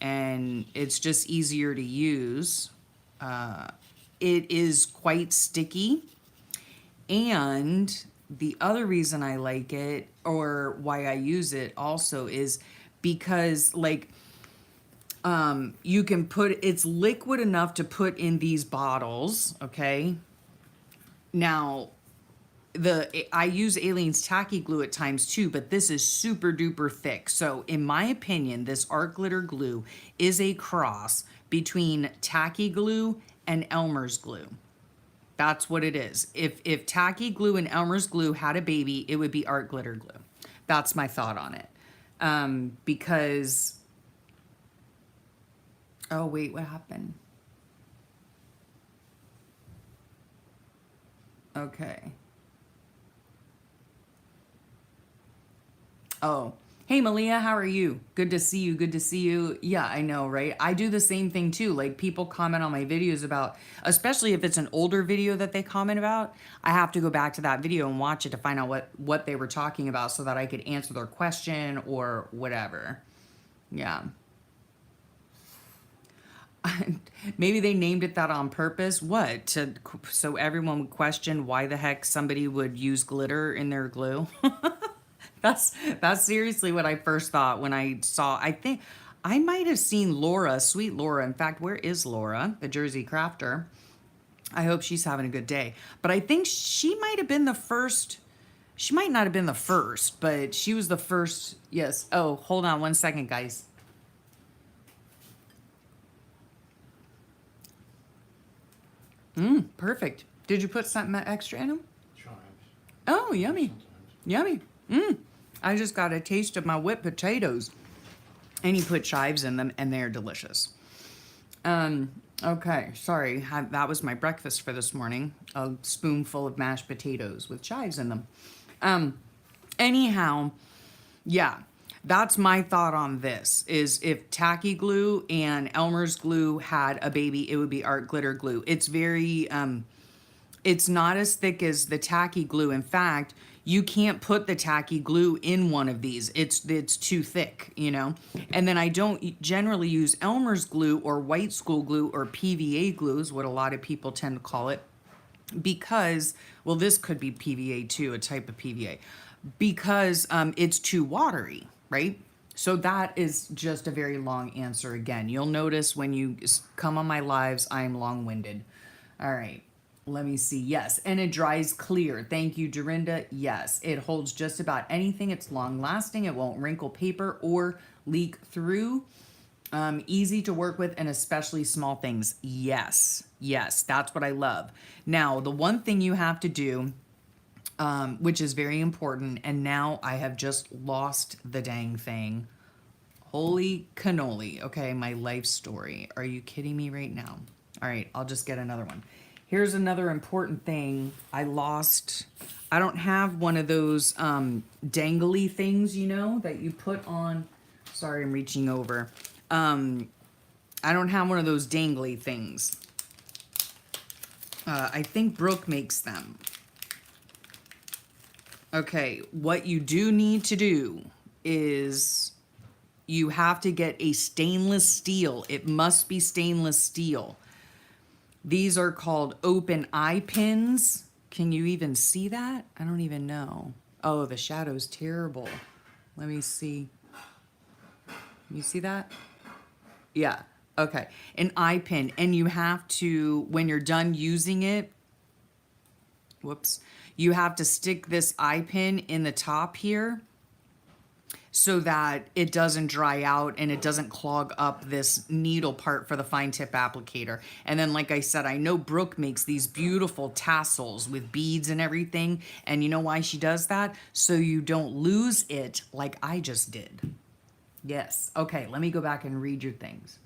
and it's just easier to use. It is quite sticky. And the other reason I like it, or why I use it also, is because like You can put, it's liquid enough to put in these bottles, okay? Now, I use Aleene's tacky glue at times too, but this is super duper thick. So in my opinion, this art glitter glue is a cross between tacky glue and Elmer's glue. That's what it is. If tacky glue and Elmer's glue had a baby, it would be art glitter glue. That's my thought on it. Because, oh wait, what happened? Okay. Oh, hey Malia, how are you? Good to see you. Good to see you. Yeah, I know, right? I do the same thing too. Like people comment on my videos about, especially if it's an older video that they comment about, I have to go back to that video and watch it to find out what they were talking about so that I could answer their question or whatever. Yeah. Maybe they named it that on purpose. What? So everyone would question why the heck somebody would use glitter in their glue? That's seriously what I first thought when I saw. I think I might have seen Laura, sweet Laura. In fact, where is Laura, the Jersey crafter? I hope she's having a good day. But I think she might have been the first. She might not have been the first, but she was the first. Yes. Oh, hold on one second, guys. Perfect. Did you put something extra in them? Chives. Oh, yummy. Sometimes. Yummy. I just got a taste of my whipped potatoes. And you put chives in them, and they're delicious. Okay, sorry. That was my breakfast for this morning. A spoonful of mashed potatoes with chives in them. Anyhow, yeah, that's my thought on this, is if tacky glue and Elmer's glue had a baby, it would be art glitter glue. It's very, it's not as thick as the tacky glue. In fact, you can't put the tacky glue in one of these. It's too thick, you know? And then I don't generally use Elmer's glue or white school glue or PVA glue is what a lot of people tend to call it. Because, well, this could be PVA too, a type of PVA. Because it's too watery, right? So that is just a very long answer again. You'll notice when you come on my lives, I'm long-winded. All right. Let me see. Yes. And it dries clear. Thank you, Dorinda. Yes. It holds just about anything. It's long lasting. It won't wrinkle paper or leak through. Easy to work with, and especially small things. Yes. Yes. That's what I love. Now, the one thing you have to do, which is very important, and now I have just lost the dang thing. Holy cannoli. Okay. My life story. Are you kidding me right now? All right. I'll just get another one. Here's another important thing. I don't have one of those dangly things, you know, that you put on. Sorry, I'm reaching over. I don't have one of those dangly things. I think Brooke makes them. Okay, what you do need to do is you have to get a stainless steel. It must be stainless steel. These are called open eye pins. Can you even see that? I don't even know. Oh, the shadow's terrible. Let me see. You see that? Yeah. Okay. An eye pin. And you have to, when you're done using it, whoops, you have to stick this eye pin in the top here so that it doesn't dry out and it doesn't clog up this needle part for the fine tip applicator. And then, like I said, I know Brooke makes these beautiful tassels with beads and everything. And you know why she does that? So you don't lose it like I just did. Yes. Okay, let me go back and read your things.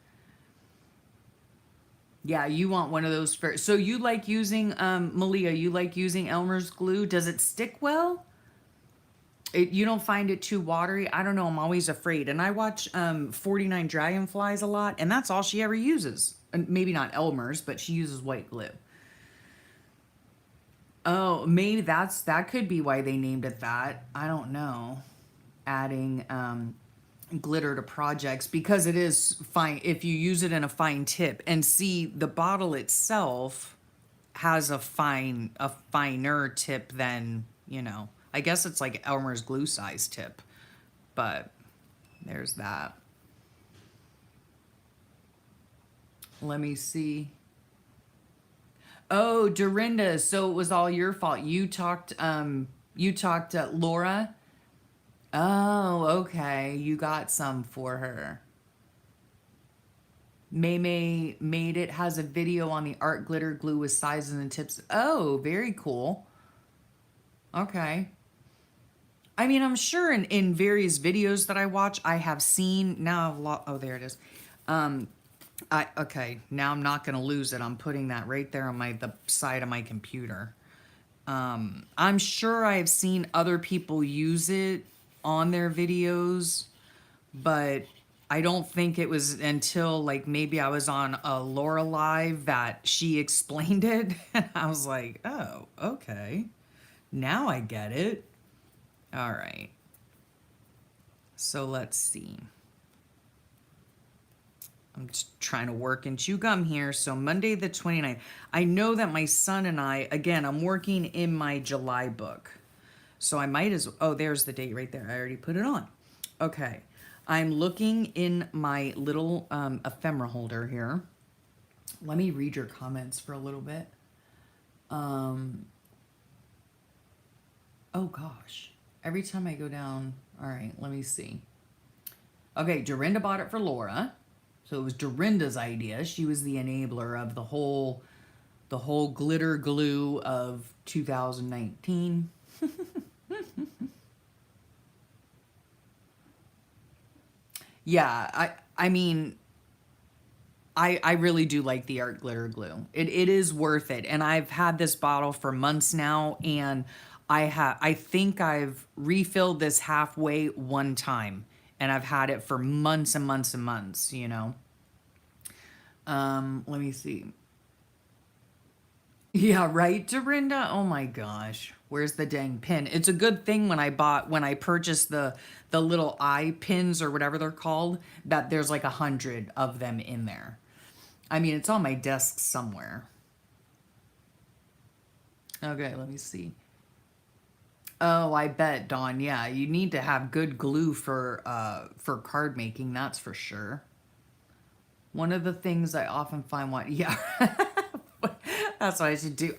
Yeah, you want one of those first. So you like using, Malia, you like using Elmer's glue. Does it stick well? You don't find it too watery? I don't know. I'm always afraid. And I watch 49 Dragonflies a lot, and that's all she ever uses. And maybe not Elmer's, but she uses white glue. Oh, maybe that could be why they named it that. I don't know. Adding glitter to projects, because it is fine if you use it in a fine tip. And see, the bottle itself has a finer tip than, you know, I guess it's like Elmer's glue size tip, but there's that. Let me see. Oh, Dorinda, so it was all your fault. You talked Laura. Oh, okay. You got some for her. May May made it, has a video on the art glitter glue with sizes and tips. Oh, very cool. Okay. I mean, I'm sure in various videos that I watch, I have seen now. Oh, there it is. Okay. Now I'm not gonna lose it. I'm putting that right there on the side of my computer. I'm sure I've seen other people use it on their videos, but I don't think it was until like maybe I was on a Laura Live that she explained it. And I was like, oh, okay. Now I get it. All right. So let's see. I'm just trying to work and chew gum here. So Monday the 29th. I know that my son and I, again, I'm working in my July book. So I might as well, oh, there's the date right there. I already put it on. Okay. I'm looking in my little ephemera holder here. Let me read your comments for a little bit. Oh gosh. Every time I go down, all right, let me see. Okay, Dorinda bought it for Laura. So it was Dorinda's idea. She was the enabler of the whole glitter glue of 2019. Yeah, I mean, I really do like the art glitter glue. It is worth it. And I've had this bottle for months now, and I think I've refilled this halfway one time, and I've had it for months and months and months, you know. Let me see. Yeah, right, Dorinda? Oh my gosh. Where's the dang pin? It's a good thing when I purchased the little eye pins or whatever they're called, that there's like 100 of them in there. I mean, it's on my desk somewhere. Okay, let me see. Oh, I bet, Dawn. Yeah, you need to have good glue for card making, that's for sure. One of the things I often find yeah. That's what I should do.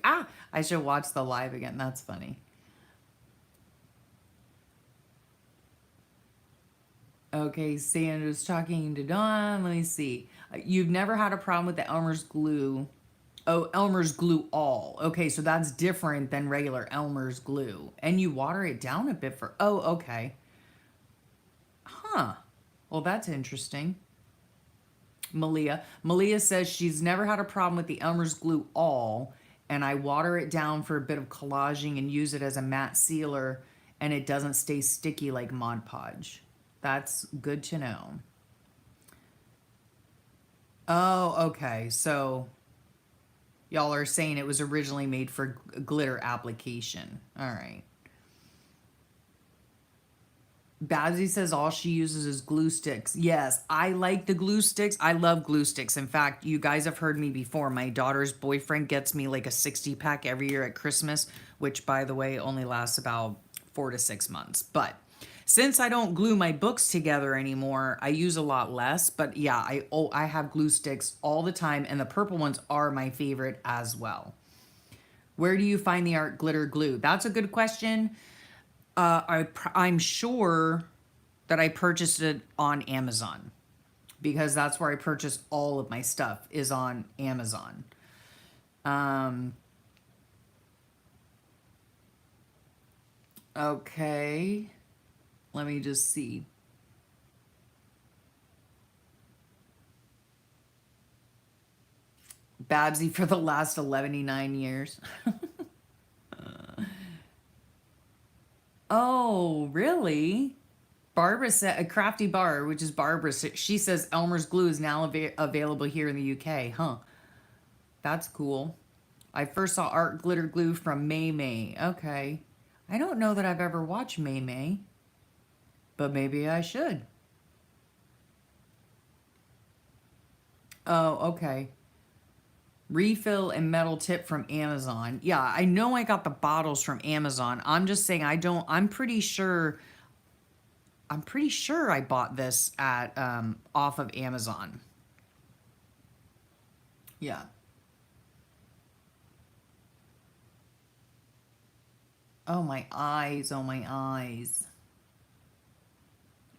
I should watch the live again. That's funny. Okay, Sandra's talking to Dawn. Let me see. You've never had a problem with the Elmer's glue. Oh, Elmer's glue all. Okay, so that's different than regular Elmer's glue. And you water it down a bit for. Oh, okay. Huh. Well, that's interesting. Malia says she's never had a problem with the Elmer's glue all, and I water it down for a bit of collaging and use it as a matte sealer, and it doesn't stay sticky like Mod Podge. That's good to know. Oh, okay. So y'all are saying it was originally made for glitter application. All right. Babsy says all she uses is glue sticks. Yes, I like the glue sticks. I love glue sticks. In fact, you guys have heard me before. My daughter's boyfriend gets me like a 60 pack every year at Christmas, which, by the way, only lasts about 4 to 6 months. But since I don't glue my books together anymore, I use a lot less. But yeah, I have glue sticks all the time, and the purple ones are my favorite as well. Where do you find the art glitter glue? That's a good question. I'm sure that I purchased it on Amazon, because that's where I purchased all of my stuff, is on Amazon. Okay, let me just see. Babsy for the last 11 years. Oh, really? Barbara said, a crafty bar, which is Barbara, she says Elmer's glue is now available here in the UK. Huh. That's cool. I first saw art glitter glue from May May. Okay. I don't know that I've ever watched May May, but maybe I should. Oh, okay. Refill and metal tip from Amazon. Yeah, I know I got the bottles from Amazon. I'm just saying I don't, I'm pretty sure I bought this at off of Amazon. Yeah. Oh, my eyes. Oh, my eyes.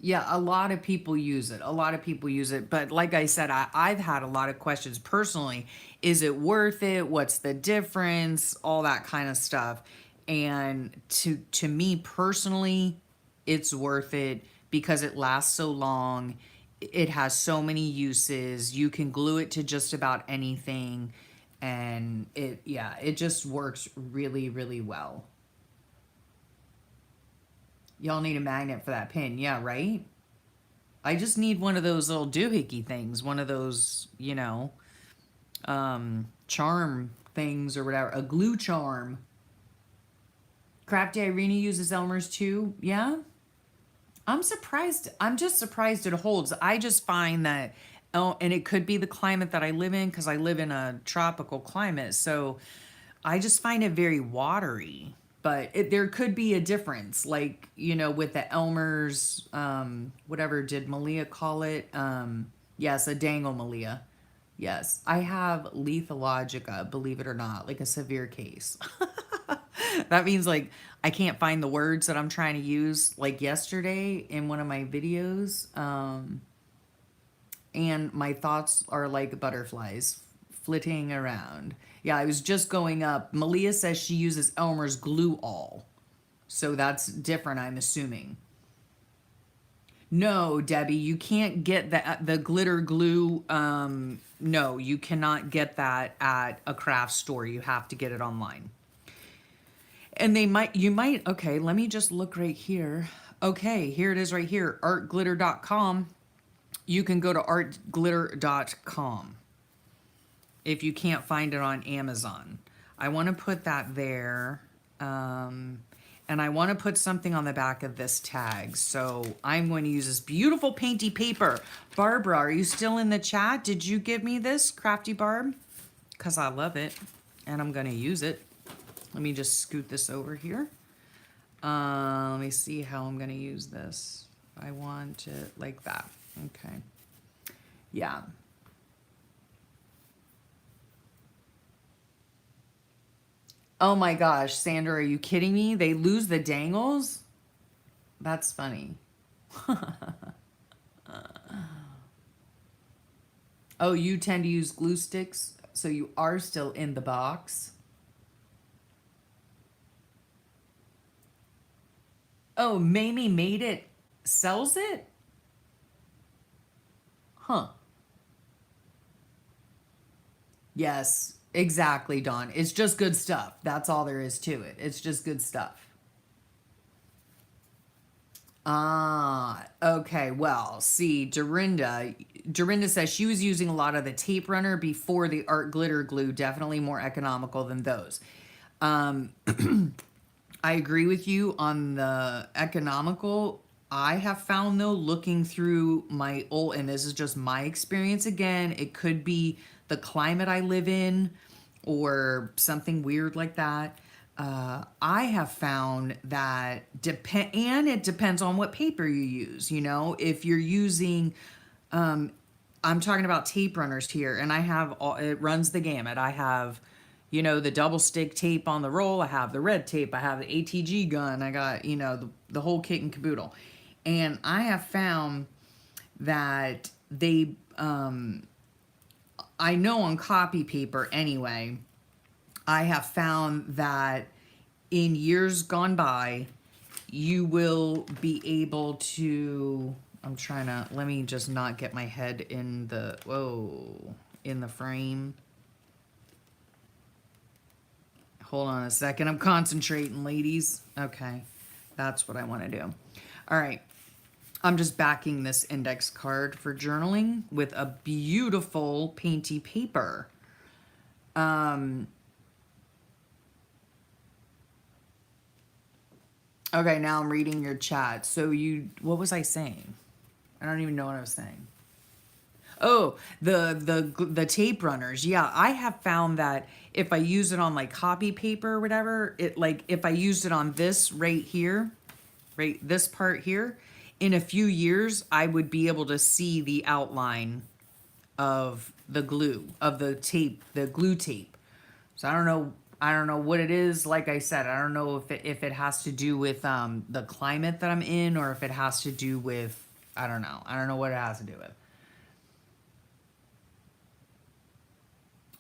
Yeah, a lot of people use it. A lot of people use it. But like I said, I've had a lot of questions personally. Is it worth it? What's the difference? All that kind of stuff. And to me personally, it's worth it because it lasts so long. It has so many uses. You can glue it to just about anything. And yeah, it just works really, really well. Y'all need a magnet for that pin. Yeah, right? I just need one of those little doohickey things, one of those, charm things or whatever, a glue charm. Crafty Irina uses Elmer's too. Yeah. I'm surprised. I'm just surprised it holds. I just find that, oh, and it could be the climate that I live in because I live in a tropical climate. So I just find it very watery. But there could be a difference, like, with the Elmer's, whatever did Malia call it? Yes, a dangle Malia. Yes, I have lethologica, believe it or not, like a severe case. That means like I can't find the words that I'm trying to use. Like yesterday in one of my videos, and my thoughts are like butterflies flitting around. Yeah, I was just going up. Malia says she uses Elmer's glue all. So that's different, I'm assuming. No, Debbie, you can't get the glitter glue. No, you cannot get that at a craft store. You have to get it online. And okay, let me just look right here. Okay, here it is right here, artglitter.com. You can go to artglitter.com if you can't find it on Amazon. I want to put that there. And I want to put something on the back of this tag. So I'm going to use this beautiful painty paper. Barbara, are you still in the chat? Did you give me this, Crafty Barb? Because I love it. And I'm going to use it. Let me just scoot this over here. Let me see how I'm going to use this. I want it like that. Okay. Yeah. Oh my gosh, Sandra, are you kidding me? They lose the dangles? That's funny. Oh, you tend to use glue sticks, so you are still in the box. Oh, Mamie Made It sells it? Huh. Yes, exactly, Dawn. It's just good stuff. That's all there is to it. It's just good stuff. Ah, okay. Well, see, Dorinda says she was using a lot of the tape runner before the art glitter glue, definitely more economical than those. I agree with you on the economical. I have found though, looking through my old, and this is just my experience again, it could be the climate I live in or something weird like that. I have found that and it depends on what paper you use. If you're using, I'm talking about tape runners here, and I have it runs the gamut. I have, the double stick tape on the roll. I have the red tape. I have the ATG gun. I got, the whole kit and caboodle. And I have found that they, I know on copy paper anyway, I have found that in years gone by, you will be able to, let me just not get my head in the frame. Hold on a second, I'm concentrating, ladies. Okay, that's what I want to do. All right, I'm just backing this index card for journaling with a beautiful painty paper. Okay, now I'm reading your chat. So what was I saying? I don't even know what I was saying. Oh, the tape runners. Yeah, I have found that if I use it on like copy paper or whatever, if I used it on this right here, right, this part here, in a few years, I would be able to see the outline of the glue, of the tape, the glue tape. So I don't know what it is. Like I said, I don't know if it has to do with the climate that I'm in, or if it has to do with, I don't know. I don't know what it has to do with.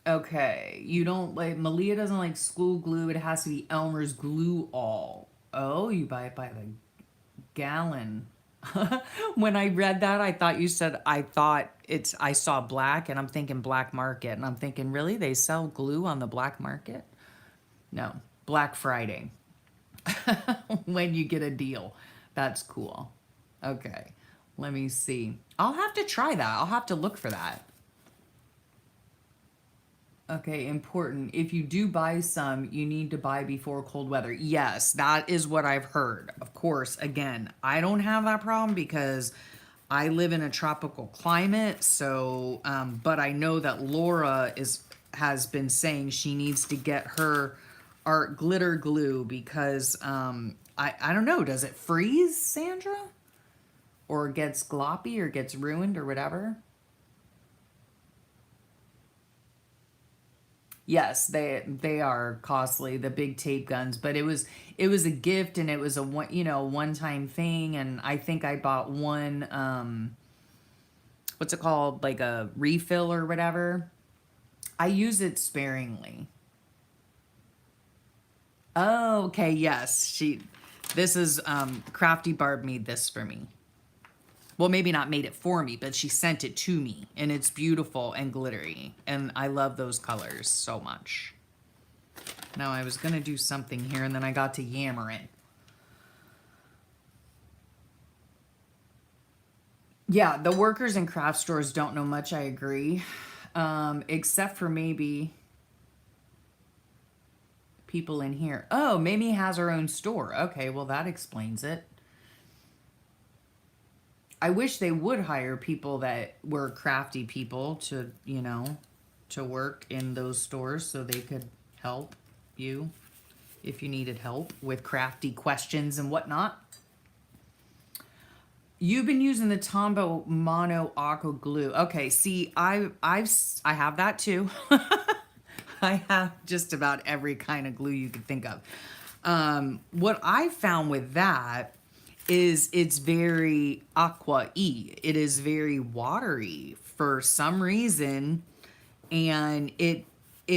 Okay, you don't like, Malia doesn't like school glue. It has to be Elmer's Glue All. Oh, you buy it by the gallon. When I read that, I thought you said, I saw black, and I'm thinking black market, and I'm thinking, really? They sell glue on the black market? No, Black Friday. When you get a deal. That's cool. Okay, let me see. I'll have to try that. I'll have to look for that. Okay, important. If you do buy some, you need to buy before cold weather. Yes, that is what I've heard. Of course, again, I don't have that problem because I live in a tropical climate. So, but I know that Laura has been saying she needs to get her art glitter glue because I don't know. Does it freeze, Sandra, or gets gloppy or gets ruined or whatever? Yes, they are costly, the big tape guns, but it was a gift, and it was a one time thing, and I think I bought one what's it called, like a refill or whatever. I use it sparingly. Oh, okay, yes. This is Crafty Barb made this for me. Well, maybe not made it for me, but she sent it to me, and it's beautiful and glittery, and I love those colors so much. Now, I was going to do something here, and then I got to yammering. Yeah, the workers in craft stores don't know much, I agree. Except for maybe people in here. Oh, Mimi has her own store. Okay, well, that explains it. I wish they would hire people that were crafty people to, to work in those stores so they could help you if you needed help with crafty questions and whatnot. You've been using the Tombow Mono Aqua Glue. Okay, see, I have that too. I have just about every kind of glue you could think of. What I found with that is it's very aqua-y. It is very watery for some reason, and it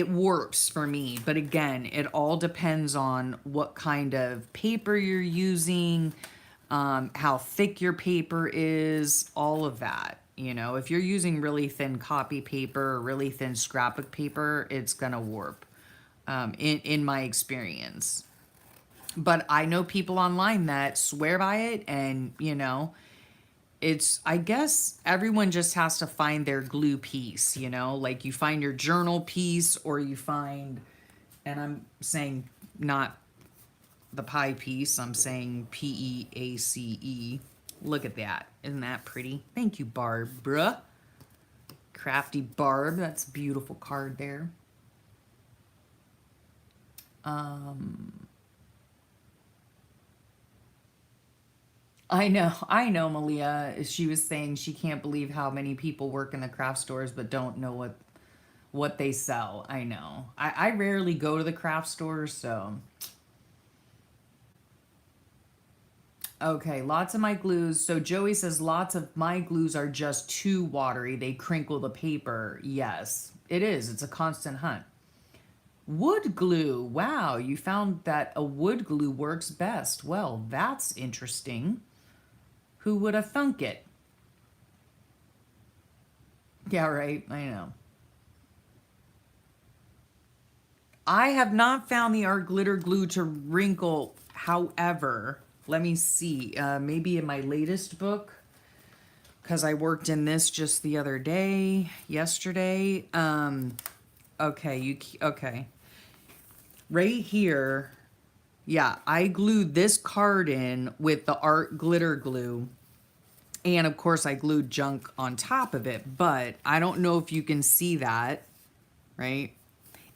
works for me. But again, it all depends on what kind of paper you're using, how thick your paper is, all of that. If you're using really thin copy paper or really thin scrapbook paper, it's gonna warp, in my experience. But I know people online that swear by it, and I guess everyone just has to find their glue piece, like you find your journal piece, or you find, and I'm saying not the pie piece, I'm saying Peace. Look at that. Isn't that pretty? Thank you, Barbara. Crafty Barb. That's a beautiful card there. I know, Malia. She was saying she can't believe how many people work in the craft stores but don't know what they sell. I know. I rarely go to the craft stores, so. Okay, lots of my glues. So Joey says lots of my glues are just too watery. They crinkle the paper. Yes, it is. It's a constant hunt. Wood glue. Wow, you found that a wood glue works best. Well, that's interesting. Who would have thunk it? Yeah, right. I know. I have not found the art glitter glue to wrinkle. However, let me see. Maybe in my latest book, because I worked in this just the other day, yesterday. Okay, okay. Right here, yeah, I glued this card in with the art glitter glue. And of course, I glued junk on top of it, but I don't know if you can see that, right?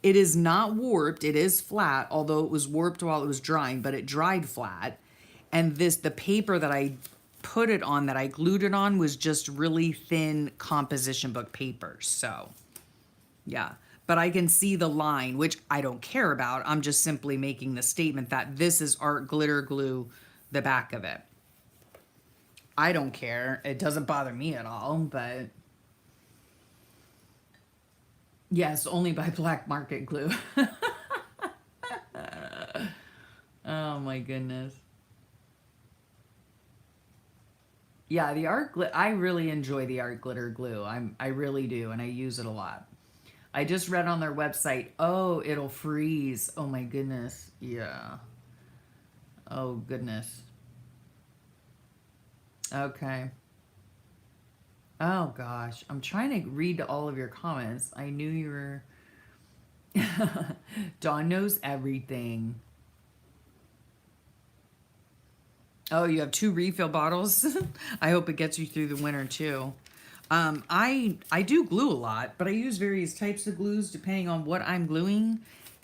It is not warped. It is flat, although it was warped while it was drying, but it dried flat. And the paper that I put it on, that I glued it on, was just really thin composition book paper. So Yeah. But I can see the line, which I don't care about. I'm just simply making the statement that this is art glitter glue, the back of it. I don't care. It doesn't bother me at all, but yes, only by black market glue. Oh my goodness. Yeah, the I really enjoy the art glitter glue. I really do, and I use it a lot. I just read on their website, oh, it'll freeze. Oh my goodness. Yeah. Oh goodness. Okay. Oh gosh. I'm trying to read all of your comments. I knew you were Dawn knows everything. Oh, you have 2 refill bottles. I hope it gets you through the winter too. I do glue a lot, but I use various types of glues depending on what I'm gluing.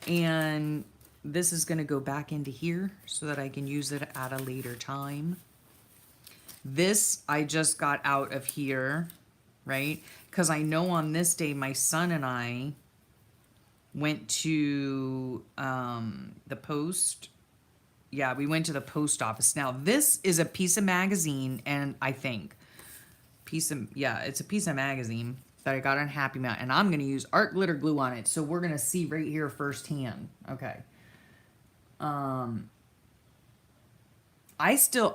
And this is going to go back into here so that I can use it at a later time. This I just got out of here, right? Because I know on this day my son and I went to the post. Yeah, we went to the post office. Now, this is a piece of magazine, and I think it's a piece of magazine that I got on Happy Mail, and I'm gonna use art glitter glue on it. So we're gonna see right here firsthand. Okay.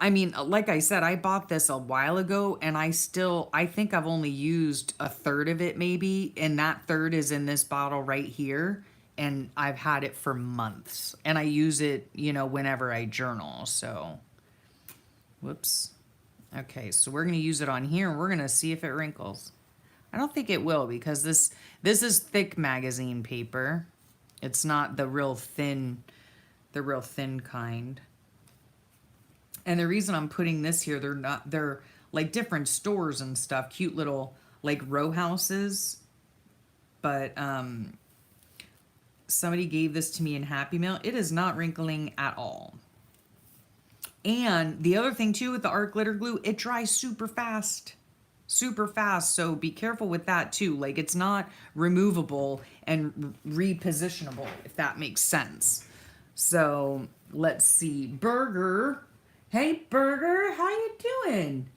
I mean, like I said, I bought this a while ago, and I think I've only used a third of it maybe, and that third is in this bottle right here, and I've had it for months, and I use it, whenever I journal. So, whoops. Okay, so we're gonna use it on here, and we're gonna see if it wrinkles. I don't think it will, because this is thick magazine paper. It's not the real thin kind. And the reason I'm putting this here, they're like different stores and stuff, cute little like row houses. But somebody gave this to me in Happy Mail. It is not wrinkling at all. And the other thing too with the art glitter glue, it dries super fast. Super fast. So be careful with that too. Like, it's not removable and repositionable, if that makes sense. So let's see. Burger. Hey, Burger, how you doing?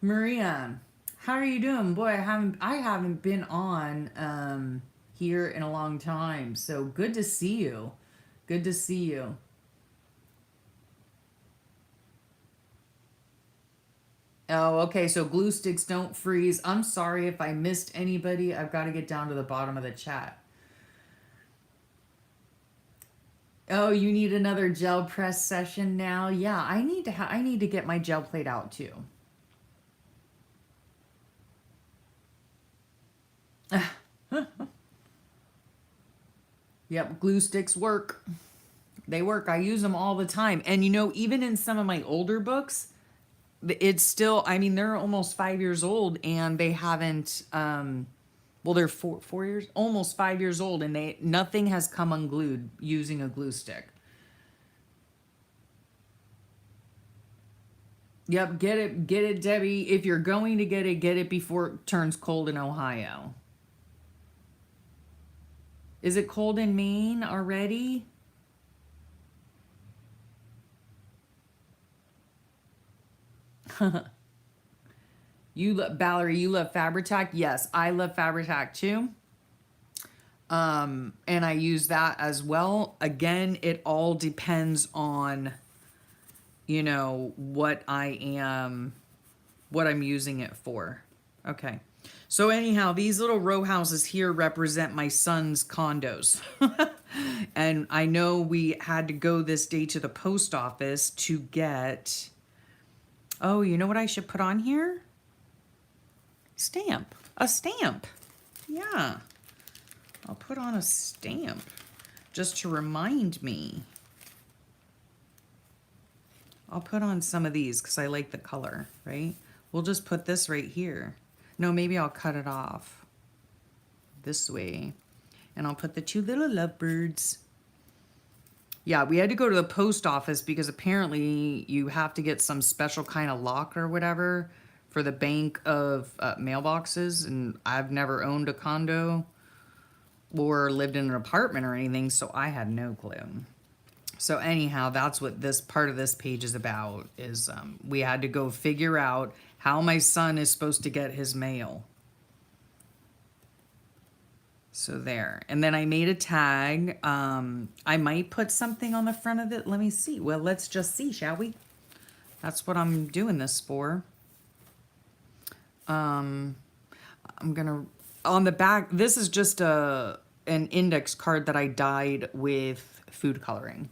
Maria, how are you doing? Boy, I haven't been on here in a long time. So good to see you. Good to see you. Oh, okay. So glue sticks don't freeze. I'm sorry if I missed anybody. I've got to get down to the bottom of the chat. Oh, you need another gel press session now? Yeah, I need to get my gel plate out too. Yep, glue sticks work. They work. I use them all the time. And even in some of my older books, it's still, I mean, they're almost 5 years old, and they haven't well, they're 4 years, almost 5 years old, and nothing has come unglued using a glue stick. Yep, get it, Debbie. If you're going to get it before it turns cold in Ohio. Is it cold in Maine already? Valerie, you love Fabri-Tac? Yes, I love Fabri-Tac too. And I use that as well. Again, it all depends on, what I'm using it for. Okay. So anyhow, these little row houses here represent my son's condos. And I know we had to go this day to the post office to get, oh, you know what I should put on here? Stamp. A stamp. Yeah. I'll put on a stamp just to remind me. I'll put on some of these because I like the color, right? We'll just put this right here. No, maybe I'll cut it off this way. And I'll put the 2 little lovebirds. Yeah, we had to go to the post office because apparently you have to get some special kind of lock or whatever for the bank of mailboxes. And I've never owned a condo. or lived in an apartment or anything, so I had no clue. So anyhow, that's what this part of this page is about, is we had to go figure out how my son is supposed to get his mail. So there. And then I made a tag. I might put something on the front of it. Let me see. Well, let's just see, shall we? That's what I'm doing this for. I'm gonna, on the back, this is just an index card that I dyed with food coloring.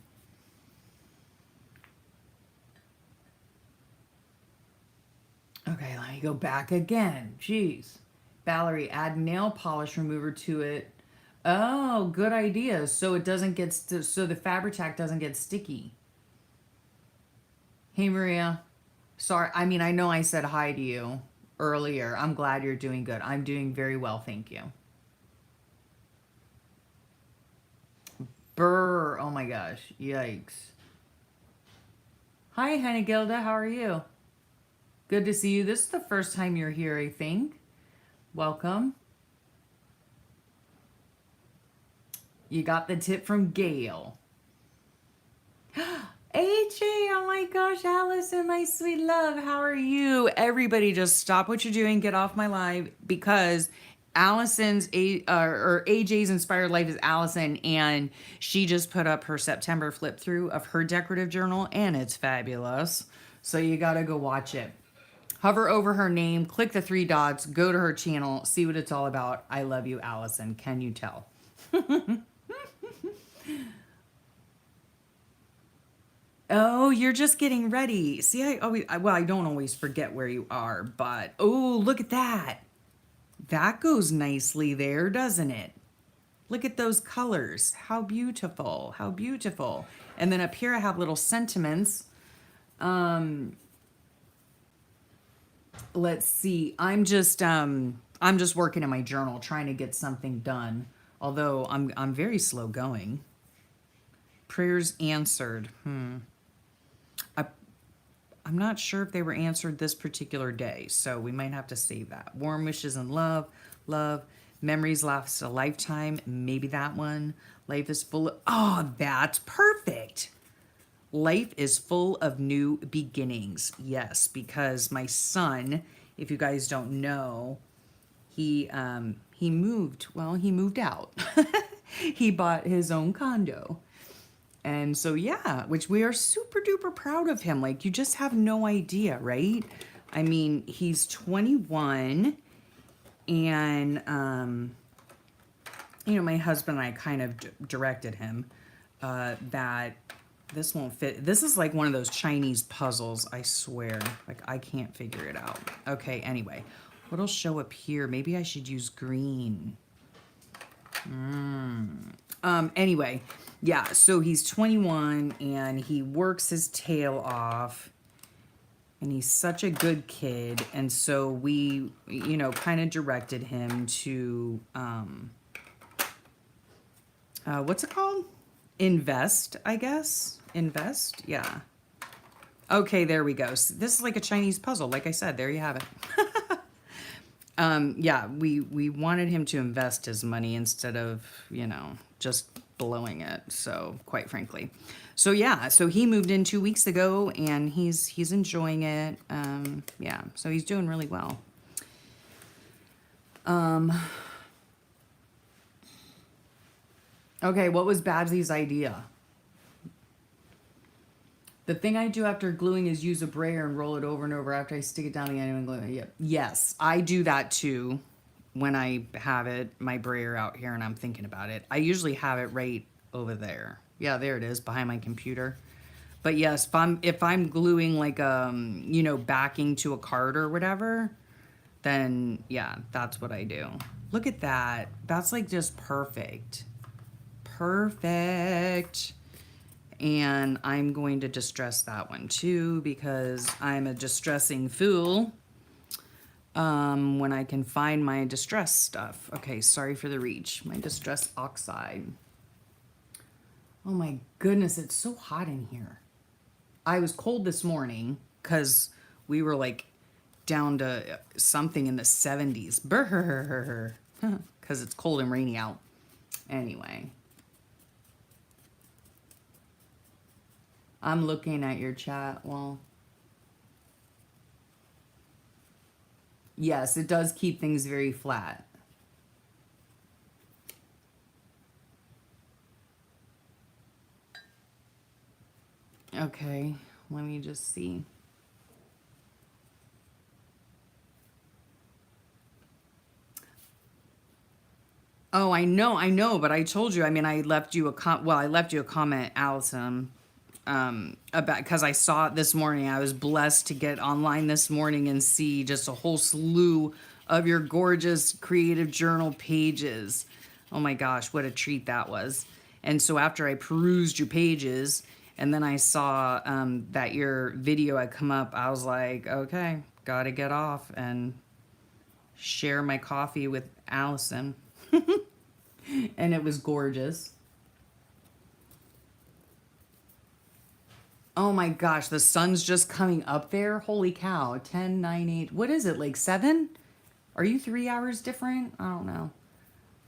Okay, let me go back again. Jeez. Valerie, add nail polish remover to it. Oh, good idea. So it doesn't get, so the Fabri-Tac doesn't get sticky. Hey, Maria. Sorry, I mean, I know I said hi to you earlier. I'm glad you're doing good. I'm doing very well, thank you. Brr, oh my gosh, yikes. Hi, Hannah-Gilda, how are you? Good to see you. This is the first time you're here, I think. Welcome. You got the tip from Gail. AJ, oh my gosh, Allison, my sweet love, how are you? Everybody just stop what you're doing, get off my live, because Allison's, or AJ's Inspired Life is Allison, and she just put up her September flip through of her decorative journal, and it's fabulous. So you gotta go watch it. Hover over her name, click the 3 dots, go to her channel, see what it's all about. I love you, Allison. Can you tell? Oh, you're just getting ready. See, I don't always forget where you are, but oh, look at that. That goes nicely there, doesn't it? Look at those colors. How beautiful. How beautiful. And then up here I have little sentiments. Let's see. I'm just working in my journal trying to get something done. Although I'm very slow going. Prayers answered. I'm not sure if they were answered this particular day, so we might have to save that. Warm wishes and love, memories last a lifetime, maybe that one. Life is full of, oh, that's perfect. Life is full of new beginnings. Yes, because my son, if you guys don't know, he moved out. He bought his own condo. And so, yeah, which we are super duper proud of him. Like, you just have no idea, right? I mean, he's 21 and, you know, my husband and I kind of directed him that this won't fit. This is like one of those Chinese puzzles, I swear. Like, I can't figure it out. Okay, anyway, what'll show up here? Maybe I should use green. Anyway, yeah, so he's 21 and he works his tail off and he's such a good kid. And so we, you know, kind of directed him to, what's it called? Invest, I guess. Invest. Yeah. Okay, there we go. So this is like a Chinese puzzle. Like I said, there you have it. Yeah, we wanted him to invest his money instead of, you know, just blowing it. So quite frankly, so yeah, so he moved in 2 weeks ago and he's enjoying it. Yeah, so he's doing really well. Okay, what was Babsy's idea? The thing I do after gluing is use a brayer and roll it over and over after I stick it down the end and glue it. Yep. Yes, I do that too when I have it, my brayer out here and I'm thinking about it. I usually have it right over there. Yeah, there it is behind my computer. But yes, if I'm gluing like you know, backing to a card or whatever, then yeah, that's what I do. Look at that. That's like just perfect. Perfect. And I'm going to distress that one too because I'm a distressing fool when I can find my distress stuff. Okay, sorry for the reach. My distress oxide. Oh my goodness, it's so hot in here. I was cold this morning because we were like down to something in the 70s. Brr, because it's cold and rainy out. Anyway, I'm looking at your chat. Well, yes, it does keep things very flat. Okay, let me just see. Oh, I know, but I told you. I mean, I left you I left you a comment, Allison, about because I saw it this morning. I was blessed to get online this morning and see just a whole slew of your gorgeous creative journal pages. Oh my gosh, what a treat that was! And so after I perused your pages, and then I saw that your video had come up, I was like, okay, gotta get off and share my coffee with Allison. And it was gorgeous. Oh my gosh, the sun's just coming up there. Holy cow. 10, 9, 8. What is it, like 7? Are you 3 hours different? I don't know.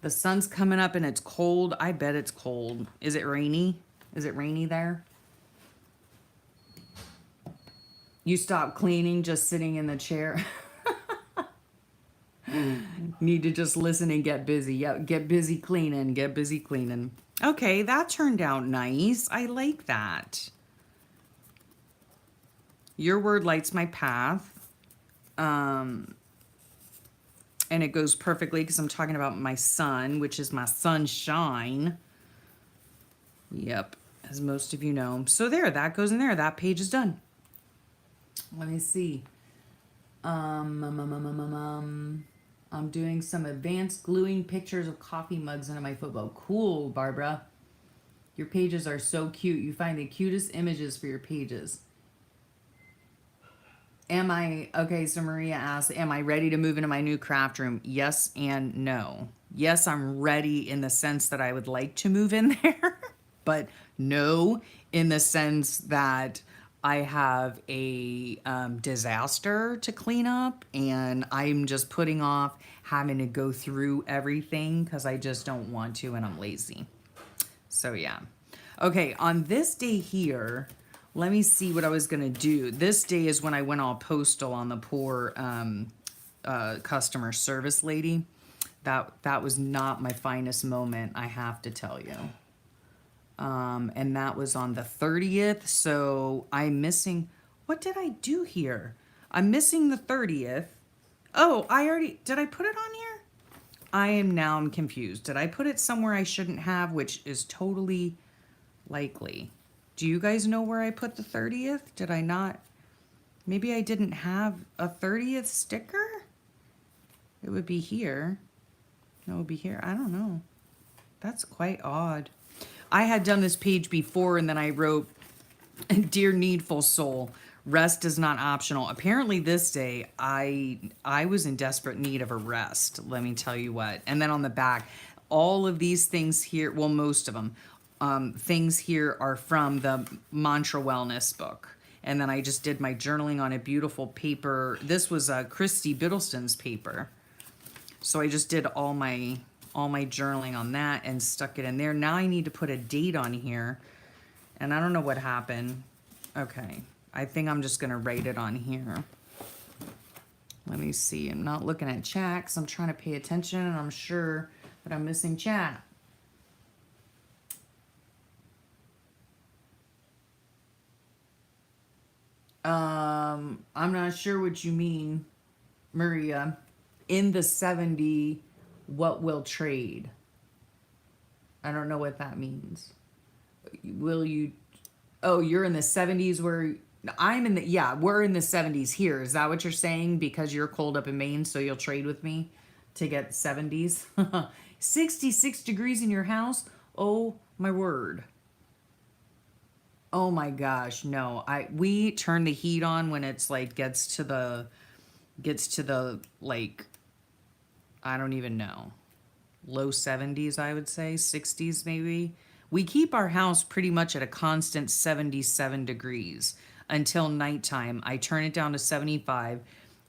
The sun's coming up and it's cold. I bet it's cold. Is it rainy? Is it rainy there? You stop cleaning just sitting in the chair. Need to just listen and get busy. Yeah, get busy cleaning. Get busy cleaning. Okay, that turned out nice. I like that. Your word lights my path. And it goes perfectly because I'm talking about my sun, which is my sunshine. Yep, as most of you know. So there, that goes in there. That page is done. Let me see. I'm doing some advanced gluing pictures of coffee mugs into my football. Cool, Barbara. Your pages are so cute. You find the cutest images for your pages. Okay, so Maria asked, am I ready to move into my new craft room? Yes and no. Yes, I'm ready in the sense that I would like to move in there, but no, in the sense that I have a disaster to clean up and I'm just putting off having to go through everything because I just don't want to and I'm lazy. So yeah. Okay, on this day here, let me see what I was going to do. This day is when I went all postal on the poor customer service lady. That was not my finest moment, I have to tell you. And that was on the 30th. So I'm missing, what did I do here? I'm missing the 30th. Oh, did I put it on here? I'm confused. Did I put it somewhere I shouldn't have, which is totally likely. Do you guys know where I put the 30th? Did I not? Maybe I didn't have a 30th sticker? It would be here. No, it would be here. I don't know. That's quite odd. I had done this page before and then I wrote, Dear Needful Soul, rest is not optional. Apparently this day I was in desperate need of a rest. Let me tell you what. And then on the back, all of these things here, well, most of them, things here are from the Mantra Wellness book. And then I just did my journaling on a beautiful paper. This was Christy Biddleston's paper. So I just did all my journaling on that and stuck it in there. Now I need to put a date on here. And I don't know what happened. Okay. I think I'm just going to write it on here. Let me see. I'm not looking at chat because I'm trying to pay attention and I'm sure that I'm missing chat. I'm not sure what you mean, Maria. In the 70, what will trade? I don't know what that means. Will you? Oh, you're in the 70s where I'm in the, yeah, we're in the 70s here. Is that what you're saying? Because you're cold up in Maine, so you'll trade with me to get 70s? 66 degrees in your house? Oh my word. Oh my gosh, no. We turn the heat on when it's like gets to the like, I don't even know. Low 70s, I would say, 60s maybe. We keep our house pretty much at a constant 77 degrees until nighttime. I turn it down to 75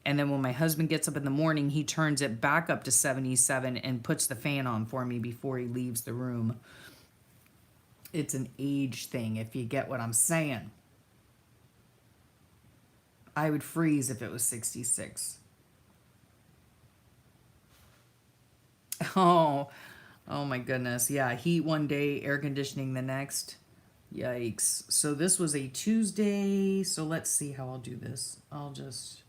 And then when my husband gets up in the morning, he turns it back up to 77 and puts the fan on for me before he leaves the room. It's an age thing, if you get what I'm saying. I would freeze if it was 66. Oh, oh my goodness. Yeah, heat one day, air conditioning the next. Yikes. So this was a Tuesday. So let's see how I'll do this. I'll just...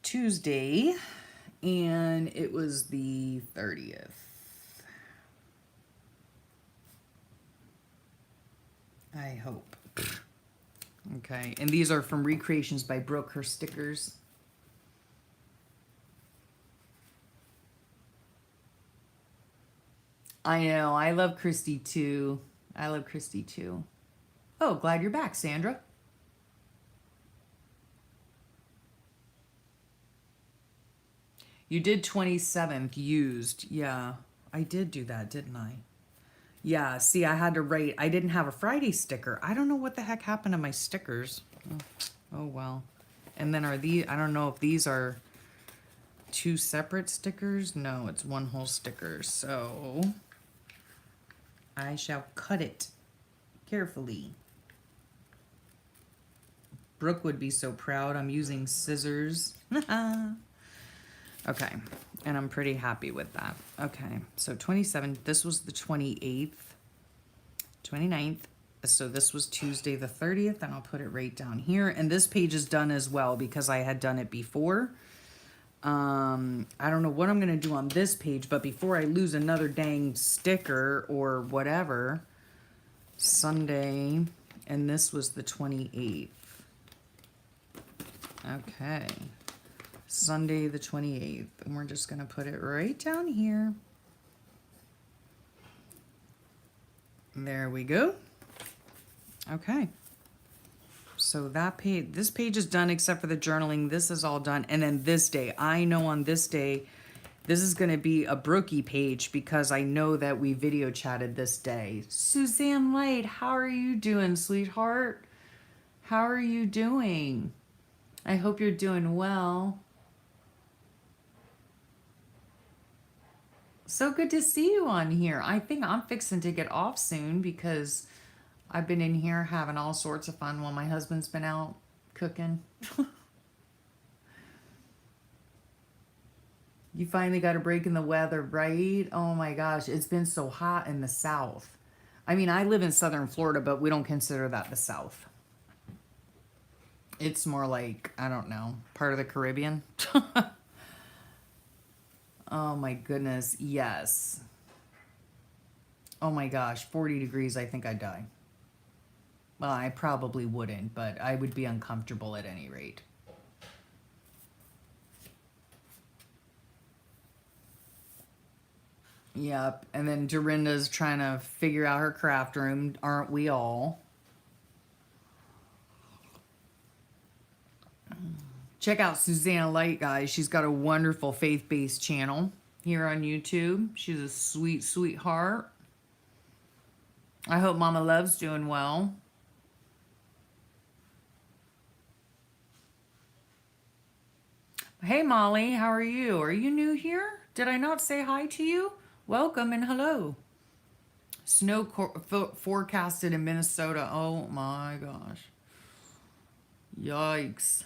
Tuesday, and it was the 30th. I hope. Okay, and these are from Recreations by Brooke, her stickers. I know, I love Christy too. I love Christy too. Oh, glad you're back, Sandra. You did 27th used. Yeah, I did do that, didn't I? Yeah, see, I had to write. I didn't have a Friday sticker. I don't know what the heck happened to my stickers. Oh well. And then are these, I don't know if these are two separate stickers. No, it's one whole sticker. So I shall cut it carefully. Brooke would be so proud. I'm using scissors. Okay, and I'm pretty happy with that. Okay, so 27, this was the 28th, 29th. So this was Tuesday the 30th, and I'll put it right down here. And this page is done as well because I had done it before. I don't know what I'm gonna do on this page, but before I lose another dang sticker or whatever, Sunday, and this was the 28th. Okay. Sunday the 28th, and we're just gonna put it right down here. There we go. Okay. So that page, this page is done except for the journaling. This is all done. And then this day, I know on this day, this is gonna be a Brookie page because I know that we video chatted this day. Suzanne Light, how are you doing, sweetheart? How are you doing? I hope you're doing well. So good to see you on here. I think I'm fixing to get off soon because I've been in here having all sorts of fun while my husband's been out cooking. You finally got a break in the weather, right? Oh my gosh, it's been so hot in the South. I mean, I live in Southern Florida, but we don't consider that the South. It's more like, I don't know, part of the Caribbean. Oh my goodness, yes. Oh my gosh, 40 degrees, I think I'd die. Well, I probably wouldn't, but I would be uncomfortable at any rate. Yep, and then Dorinda's trying to figure out her craft room, aren't we all? Check out Susanna Light, guys. She's got a wonderful faith-based channel here on YouTube. She's a sweet, sweetheart. I hope Mama Love's doing well. Hey, Molly, how are you? Are you new here? Did I not say hi to you? Welcome and hello. Snow forecasted in Minnesota. Oh my gosh. Yikes.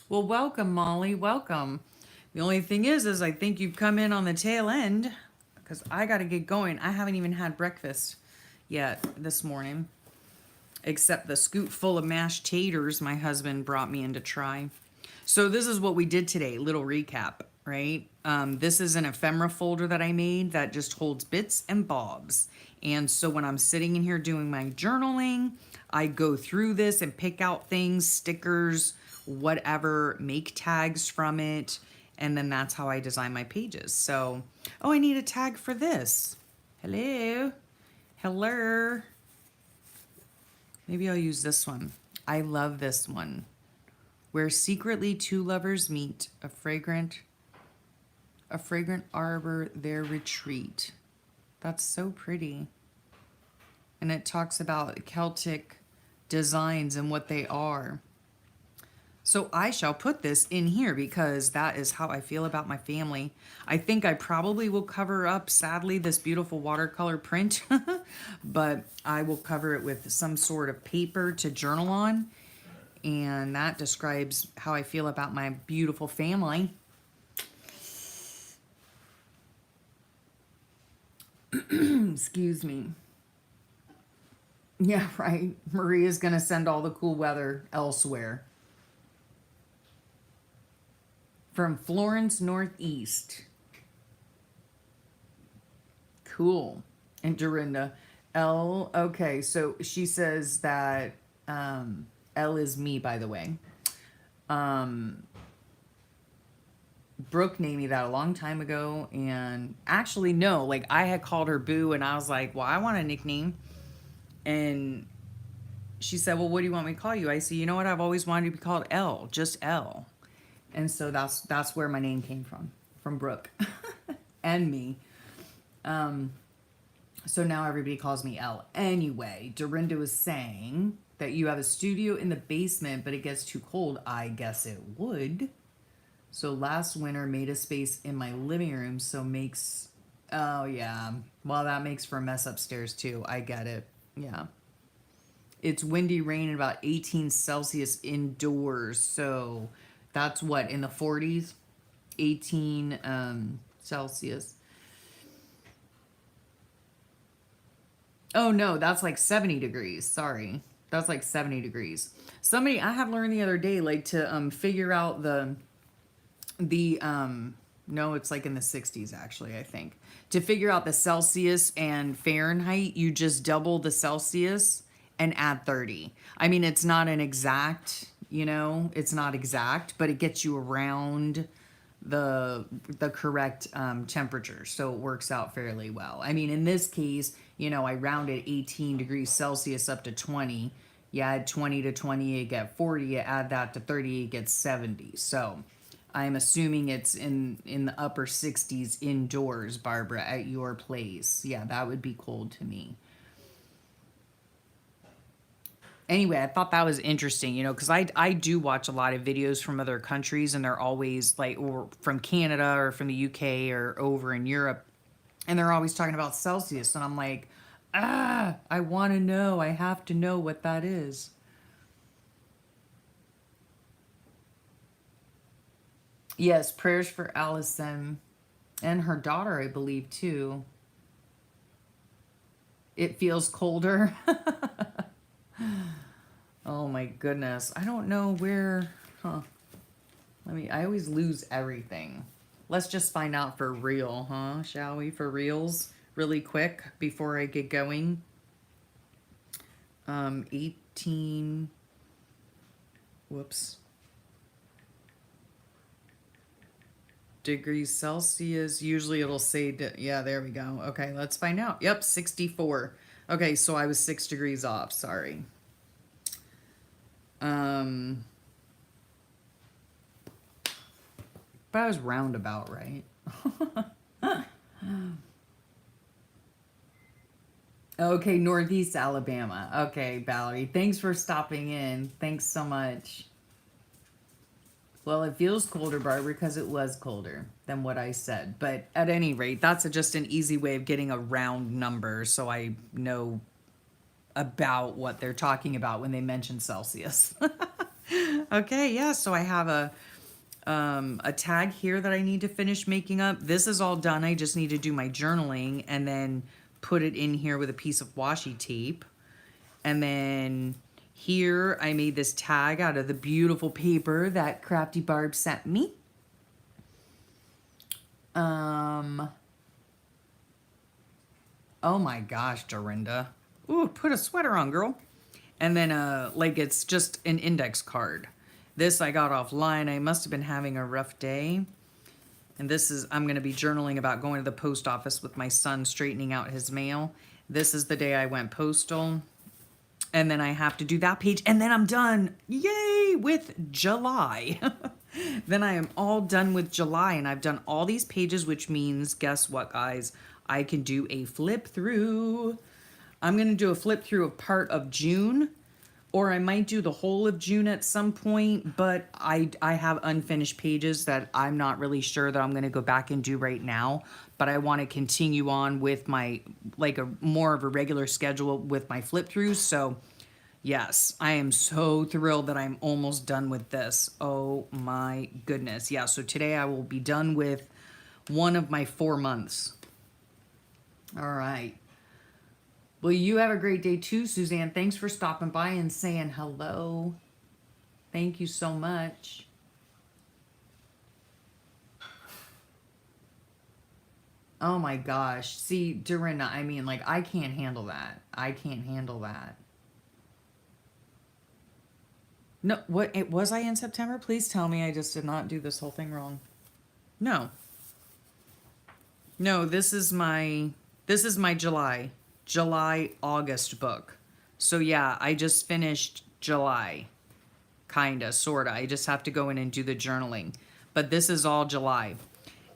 Well, welcome, Molly. Welcome. The only thing is I think you've come in on the tail end because I got to get going. I haven't even had breakfast yet this morning, except the scoop full of mashed taters my husband brought me in to try. So this is what we did today. Little recap, right? This is an ephemera folder that I made that just holds bits and bobs. And so when I'm sitting in here doing my journaling, I go through this and pick out things, stickers, whatever, make tags from it, and then that's how I design my pages. So, oh, I need a tag for this. Hello. Hello. Maybe I'll use this one. I love this one. Where secretly two lovers meet, a fragrant arbor their retreat. That's so pretty. and it talks about Celtic designs and what they are. So I shall put this in here because that is how I feel about my family. I think I probably will cover up, sadly, this beautiful watercolor print, but I will cover it with some sort of paper to journal on. And that describes how I feel about my beautiful family. Excuse me. Yeah, right. Maria's going to send all the cool weather elsewhere. From Florence, Northeast. Cool. And Dorinda. L, okay, so she says that L is me, by the way. Brooke named me that a long time ago, and actually, no, like I had called her Boo, and I was like, well, I want a nickname. And she said, well, what do you want me to call you? I said, you know what? I've always wanted to be called L, just L. And so that's where my name came from Brooke and me. So now everybody calls me L. Anyway, Dorinda was saying that you have a studio in the basement, but it gets too cold. I guess it would. So last winter made a space in my living room, so makes, oh yeah. Well, that makes for a mess upstairs too. I get it. Yeah. It's windy rain and about 18 Celsius indoors. So that's what, in the 40s? 18 Celsius. Oh no, that's like 70 degrees. Sorry. That's like 70 degrees. Somebody, I have learned the other day, like to figure out the no, it's like in the 60s actually, I think. To figure out the Celsius and Fahrenheit, you just double the Celsius and add 30. I mean, it's not an exact, it's not exact, but it gets you around the correct temperature, so it works out fairly well. I mean, in this case, I rounded 18 degrees Celsius up to 20. You add 20 to 20, you get 40. You add that to 30, you get 70. So I'm assuming it's in the upper 60s indoors, Barbara, at your place. Yeah, that would be cold to me. Anyway, I thought that was interesting, because I do watch a lot of videos from other countries, and they're always like, or from Canada or from the UK or over in Europe, and they're always talking about Celsius, and I'm like, I want to know. I have to know what that is. Yes, prayers for Allison and her daughter, I believe, too. It feels colder. Oh my goodness. I don't know where, I always lose everything. Let's just find out for real, huh? Shall we? For reals? Really quick before I get going. 18, whoops. Degrees Celsius. Usually it'll say, yeah, there we go. Okay, let's find out. Yep, 64. Okay, so I was 6 degrees off. Sorry. But I was roundabout, right? Okay, Northeast Alabama. Okay, Valerie. Thanks for stopping in. Thanks so much. Well, it feels colder, Barbara, because it was colder than what I said. But at any rate, that's just an easy way of getting a round number, so I know about what they're talking about when they mention Celsius. Okay, yeah, so I have a tag here that I need to finish making up. This is all done. I just need to do my journaling and then put it in here with a piece of washi tape. And then here I made this tag out of the beautiful paper that Crafty Barb sent me. Oh my gosh, Dorinda. Ooh, put a sweater on, girl. And then like it's just an index card. This I got offline. I must have been having a rough day. And this is, I'm going to be journaling about going to the post office with my son, straightening out his mail. This is the day I went postal. And then I have to do that page. And then I'm done. Yay! With July. Then I am all done with July. And I've done all these pages, which means, guess what, guys? I can do a flip through. I'm going to do a flip through of part of June, or I might do the whole of June at some point, but I have unfinished pages that I'm not really sure that I'm going to go back and do right now, but I want to continue on with my, like, a more of a regular schedule with my flip throughs. So yes, I am so thrilled that I'm almost done with this. Oh my goodness. Yeah, so today I will be done with one of my 4 months. All right. Well, you have a great day too, Suzanne. Thanks for stopping by and saying hello. Thank you so much. Oh my gosh. See, Dorinda, I mean, like, I can't handle that. I can't handle that. No, what, was I in September? Please tell me I just did not do this whole thing wrong. No. No, this is my July, August book. So yeah, I just finished July. Kinda, sorta. I just have to go in and do the journaling. But this is all July.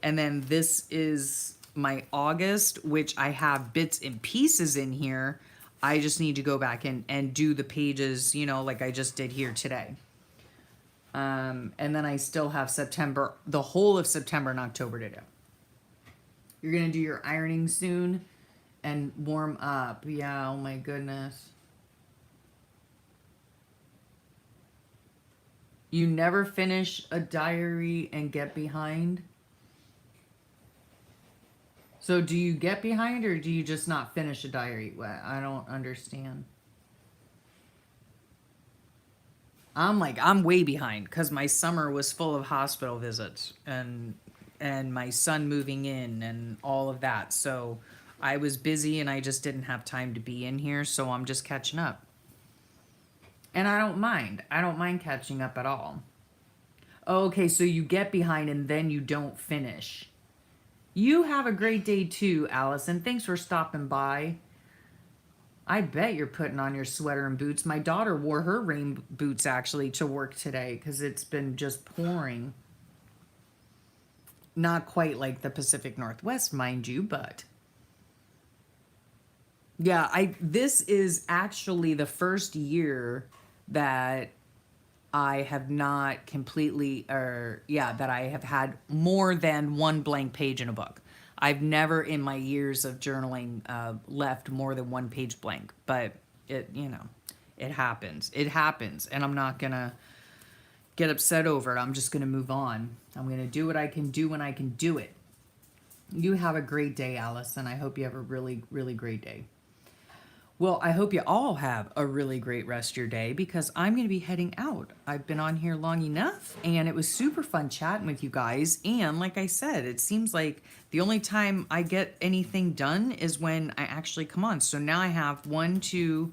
And then this is my August, which I have bits and pieces in here. I just need to go back and do the pages, you know, like I just did here today. And then I still have September, the whole of September and October to do. You're going to do your ironing soon and warm up. Yeah, oh my goodness. You never finish a diary and get behind? So do you get behind or do you just not finish a diary? I don't understand. I'm way behind because my summer was full of hospital visits and my son moving in and all of that. So I was busy and I just didn't have time to be in here. So I'm just catching up. And I don't mind. I don't mind catching up at all. Okay, so you get behind and then you don't finish. You have a great day too, Allison. Thanks for stopping by. I bet you're putting on your sweater and boots. My daughter wore her rain boots actually to work today because it's been just pouring. Not quite like the Pacific Northwest, mind you, but yeah, this is actually the first year that I have not completely, that I have had more than one blank page in a book. I've never in my years of journaling left more than one page blank, but it happens. It happens, and I'm not gonna get upset over it. I'm just gonna move on. I'm gonna do what I can do when I can do it. You have a great day, Allison. I hope you have a really, really great day. Well, I hope you all have a really great rest of your day because I'm going to be heading out. I've been on here long enough and it was super fun chatting with you guys. And like I said, it seems like the only time I get anything done is when I actually come on. So now I have 1, 2,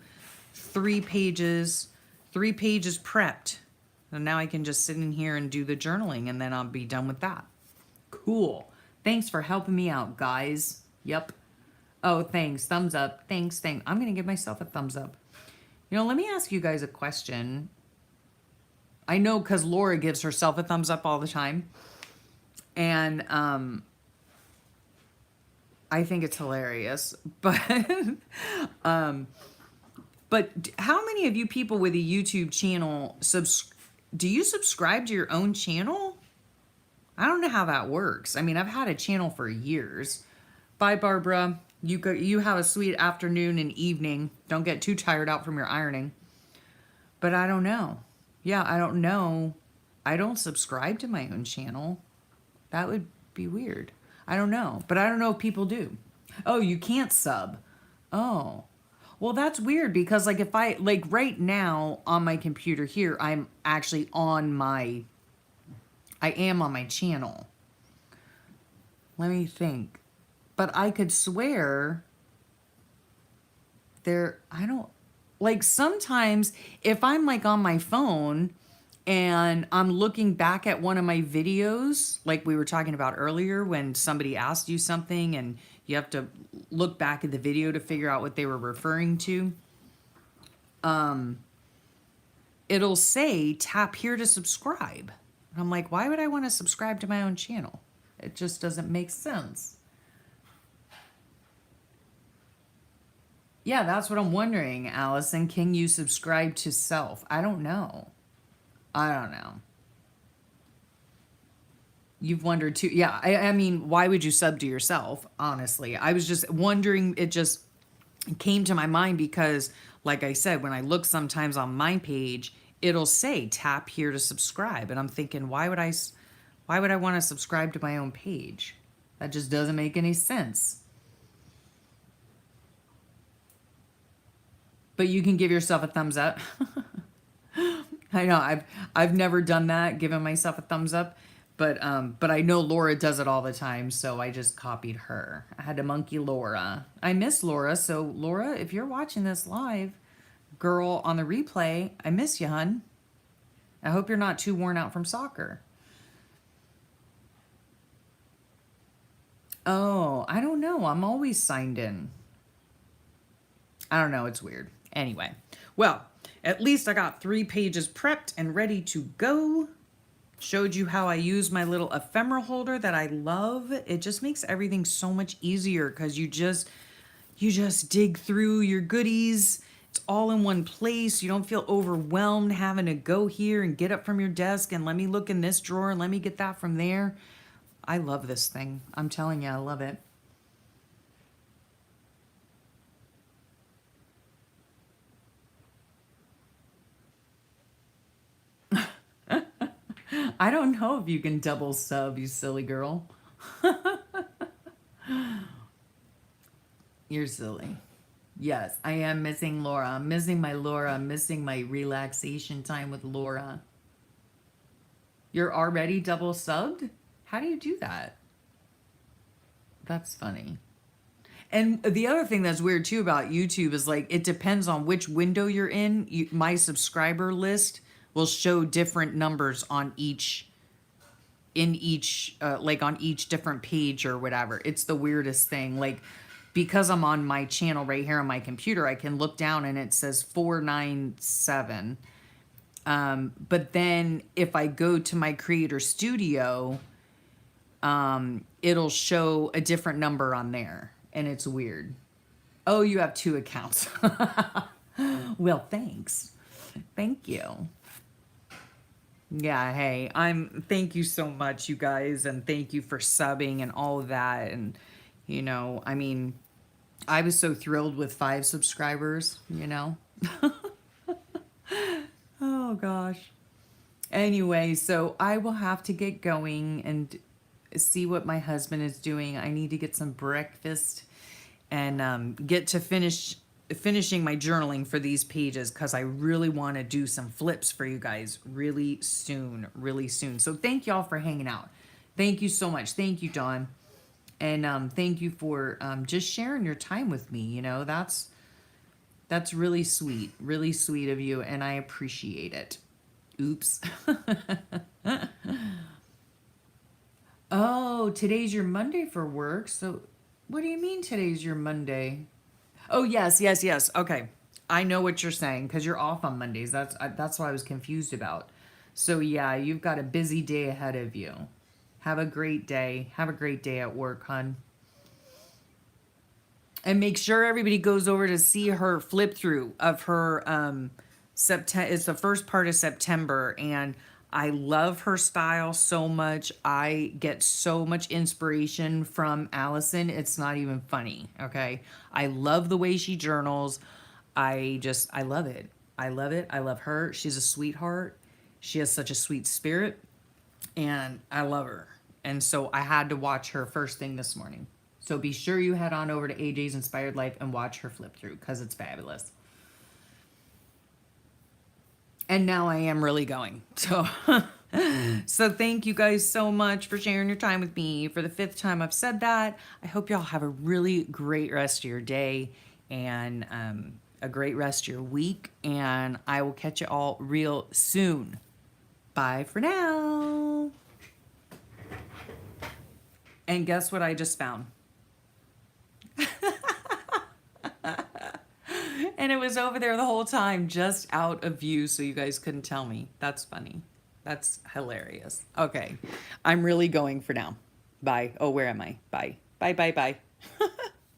3 pages, 3 pages prepped. And now I can just sit in here and do the journaling and then I'll be done with that. Cool. Thanks for helping me out, guys. Yep. Oh, thanks. Thumbs up. Thanks. I'm going to give myself a thumbs up. You know, let me ask you guys a question. I know because Laura gives herself a thumbs up all the time. And I think it's hilarious. But but how many of you people with a YouTube channel, do you subscribe to your own channel? I don't know how that works. I mean, I've had a channel for years. Bye, Barbara. You have a sweet afternoon and evening. Don't get too tired out from your ironing. But I don't know. Yeah, I don't know. I don't subscribe to my own channel. That would be weird. I don't know. But I don't know if people do. Oh, you can't sub. Oh. Well, that's weird because like if I like right now on my computer here, I am on my channel. Let me think. But I could swear sometimes if I'm like on my phone and I'm looking back at one of my videos, like we were talking about earlier when somebody asked you something and you have to look back at the video to figure out what they were referring to. It'll say tap here to subscribe. And I'm like, why would I want to subscribe to my own channel? It just doesn't make sense. Yeah, that's what I'm wondering, Allison. Can you subscribe to self? I don't know. I don't know. You've wondered too. Yeah, I mean, why would you sub to yourself? Honestly, I was just wondering. It just came to my mind because, like I said, when I look sometimes on my page, it'll say tap here to subscribe, and I'm thinking, why would I want to subscribe to my own page? That just doesn't make any sense. But you can give yourself a thumbs up. I know I've never done that, given myself a thumbs up, but I know Laura does it all the time, so I just copied her. I had to monkey Laura. I miss Laura, so Laura, if you're watching this live, girl on the replay, I miss you, hun. I hope you're not too worn out from soccer. Oh, I don't know. I'm always signed in. I don't know. It's weird. Anyway, well, at least I got 3 pages prepped and ready to go. Showed you how I use my little ephemera holder that I love. It just makes everything so much easier because you just dig through your goodies. It's all in one place. You don't feel overwhelmed having to go here and get up from your desk and let me look in this drawer and let me get that from there. I love this thing. I'm telling you, I love it. I don't know if you can double sub, you silly girl. You're silly. Yes, I am missing Laura. I'm missing my Laura. I'm missing my relaxation time with Laura. You're already double subbed? How do you do that? That's funny. And the other thing that's weird too about YouTube is like it depends on which window you're in. My subscriber list will show different numbers on each like on each different page or whatever. It's the weirdest thing. Like because I'm on my channel right here on my computer, I can look down and it says 497. But then if I go to my creator studio, it'll show a different number on there. And it's weird. Oh, you have 2 accounts. Well, thanks. Thank you. Yeah, hey, thank you so much, you guys, and thank you for subbing and all of that. And, I mean, I was so thrilled with 5 subscribers. Oh, gosh. Anyway, so I will have to get going and see what my husband is doing. I need to get some breakfast and get to finishing my journaling for these pages because I really want to do some flips for you guys really soon, really soon. So thank y'all for hanging out. Thank you so much. Thank you, Dawn. And thank you for just sharing your time with me. That's really sweet of you, and I appreciate it. Oops. Oh, today's your Monday for work. So what do you mean today's your Monday? Oh, yes. Okay. I know what you're saying because you're off on Mondays. That's what I was confused about. So yeah, you've got a busy day ahead of you. Have a great day. Have a great day at work, hon. And make sure everybody goes over to see her flip through of her September. It's the first part of September, and I love her style so much. I get so much inspiration from Allison. It's not even funny, okay? I love the way she journals. I love it. I love it. I love her. She's a sweetheart. She has such a sweet spirit, and I love her. And so I had to watch her first thing this morning. So be sure you head on over to AJ's Inspired Life and watch her flip through because it's fabulous. And now I am really going. So thank you guys so much for sharing your time with me. For the 5th time I've said that. I hope y'all have a really great rest of your day and a great rest of your week. And I will catch you all real soon. Bye for now. And guess what I just found? And it was over there the whole time, just out of view, so you guys couldn't tell me. That's funny. That's hilarious. Okay, I'm really going for now. Bye. Oh, where am I? Bye. Bye, bye, bye.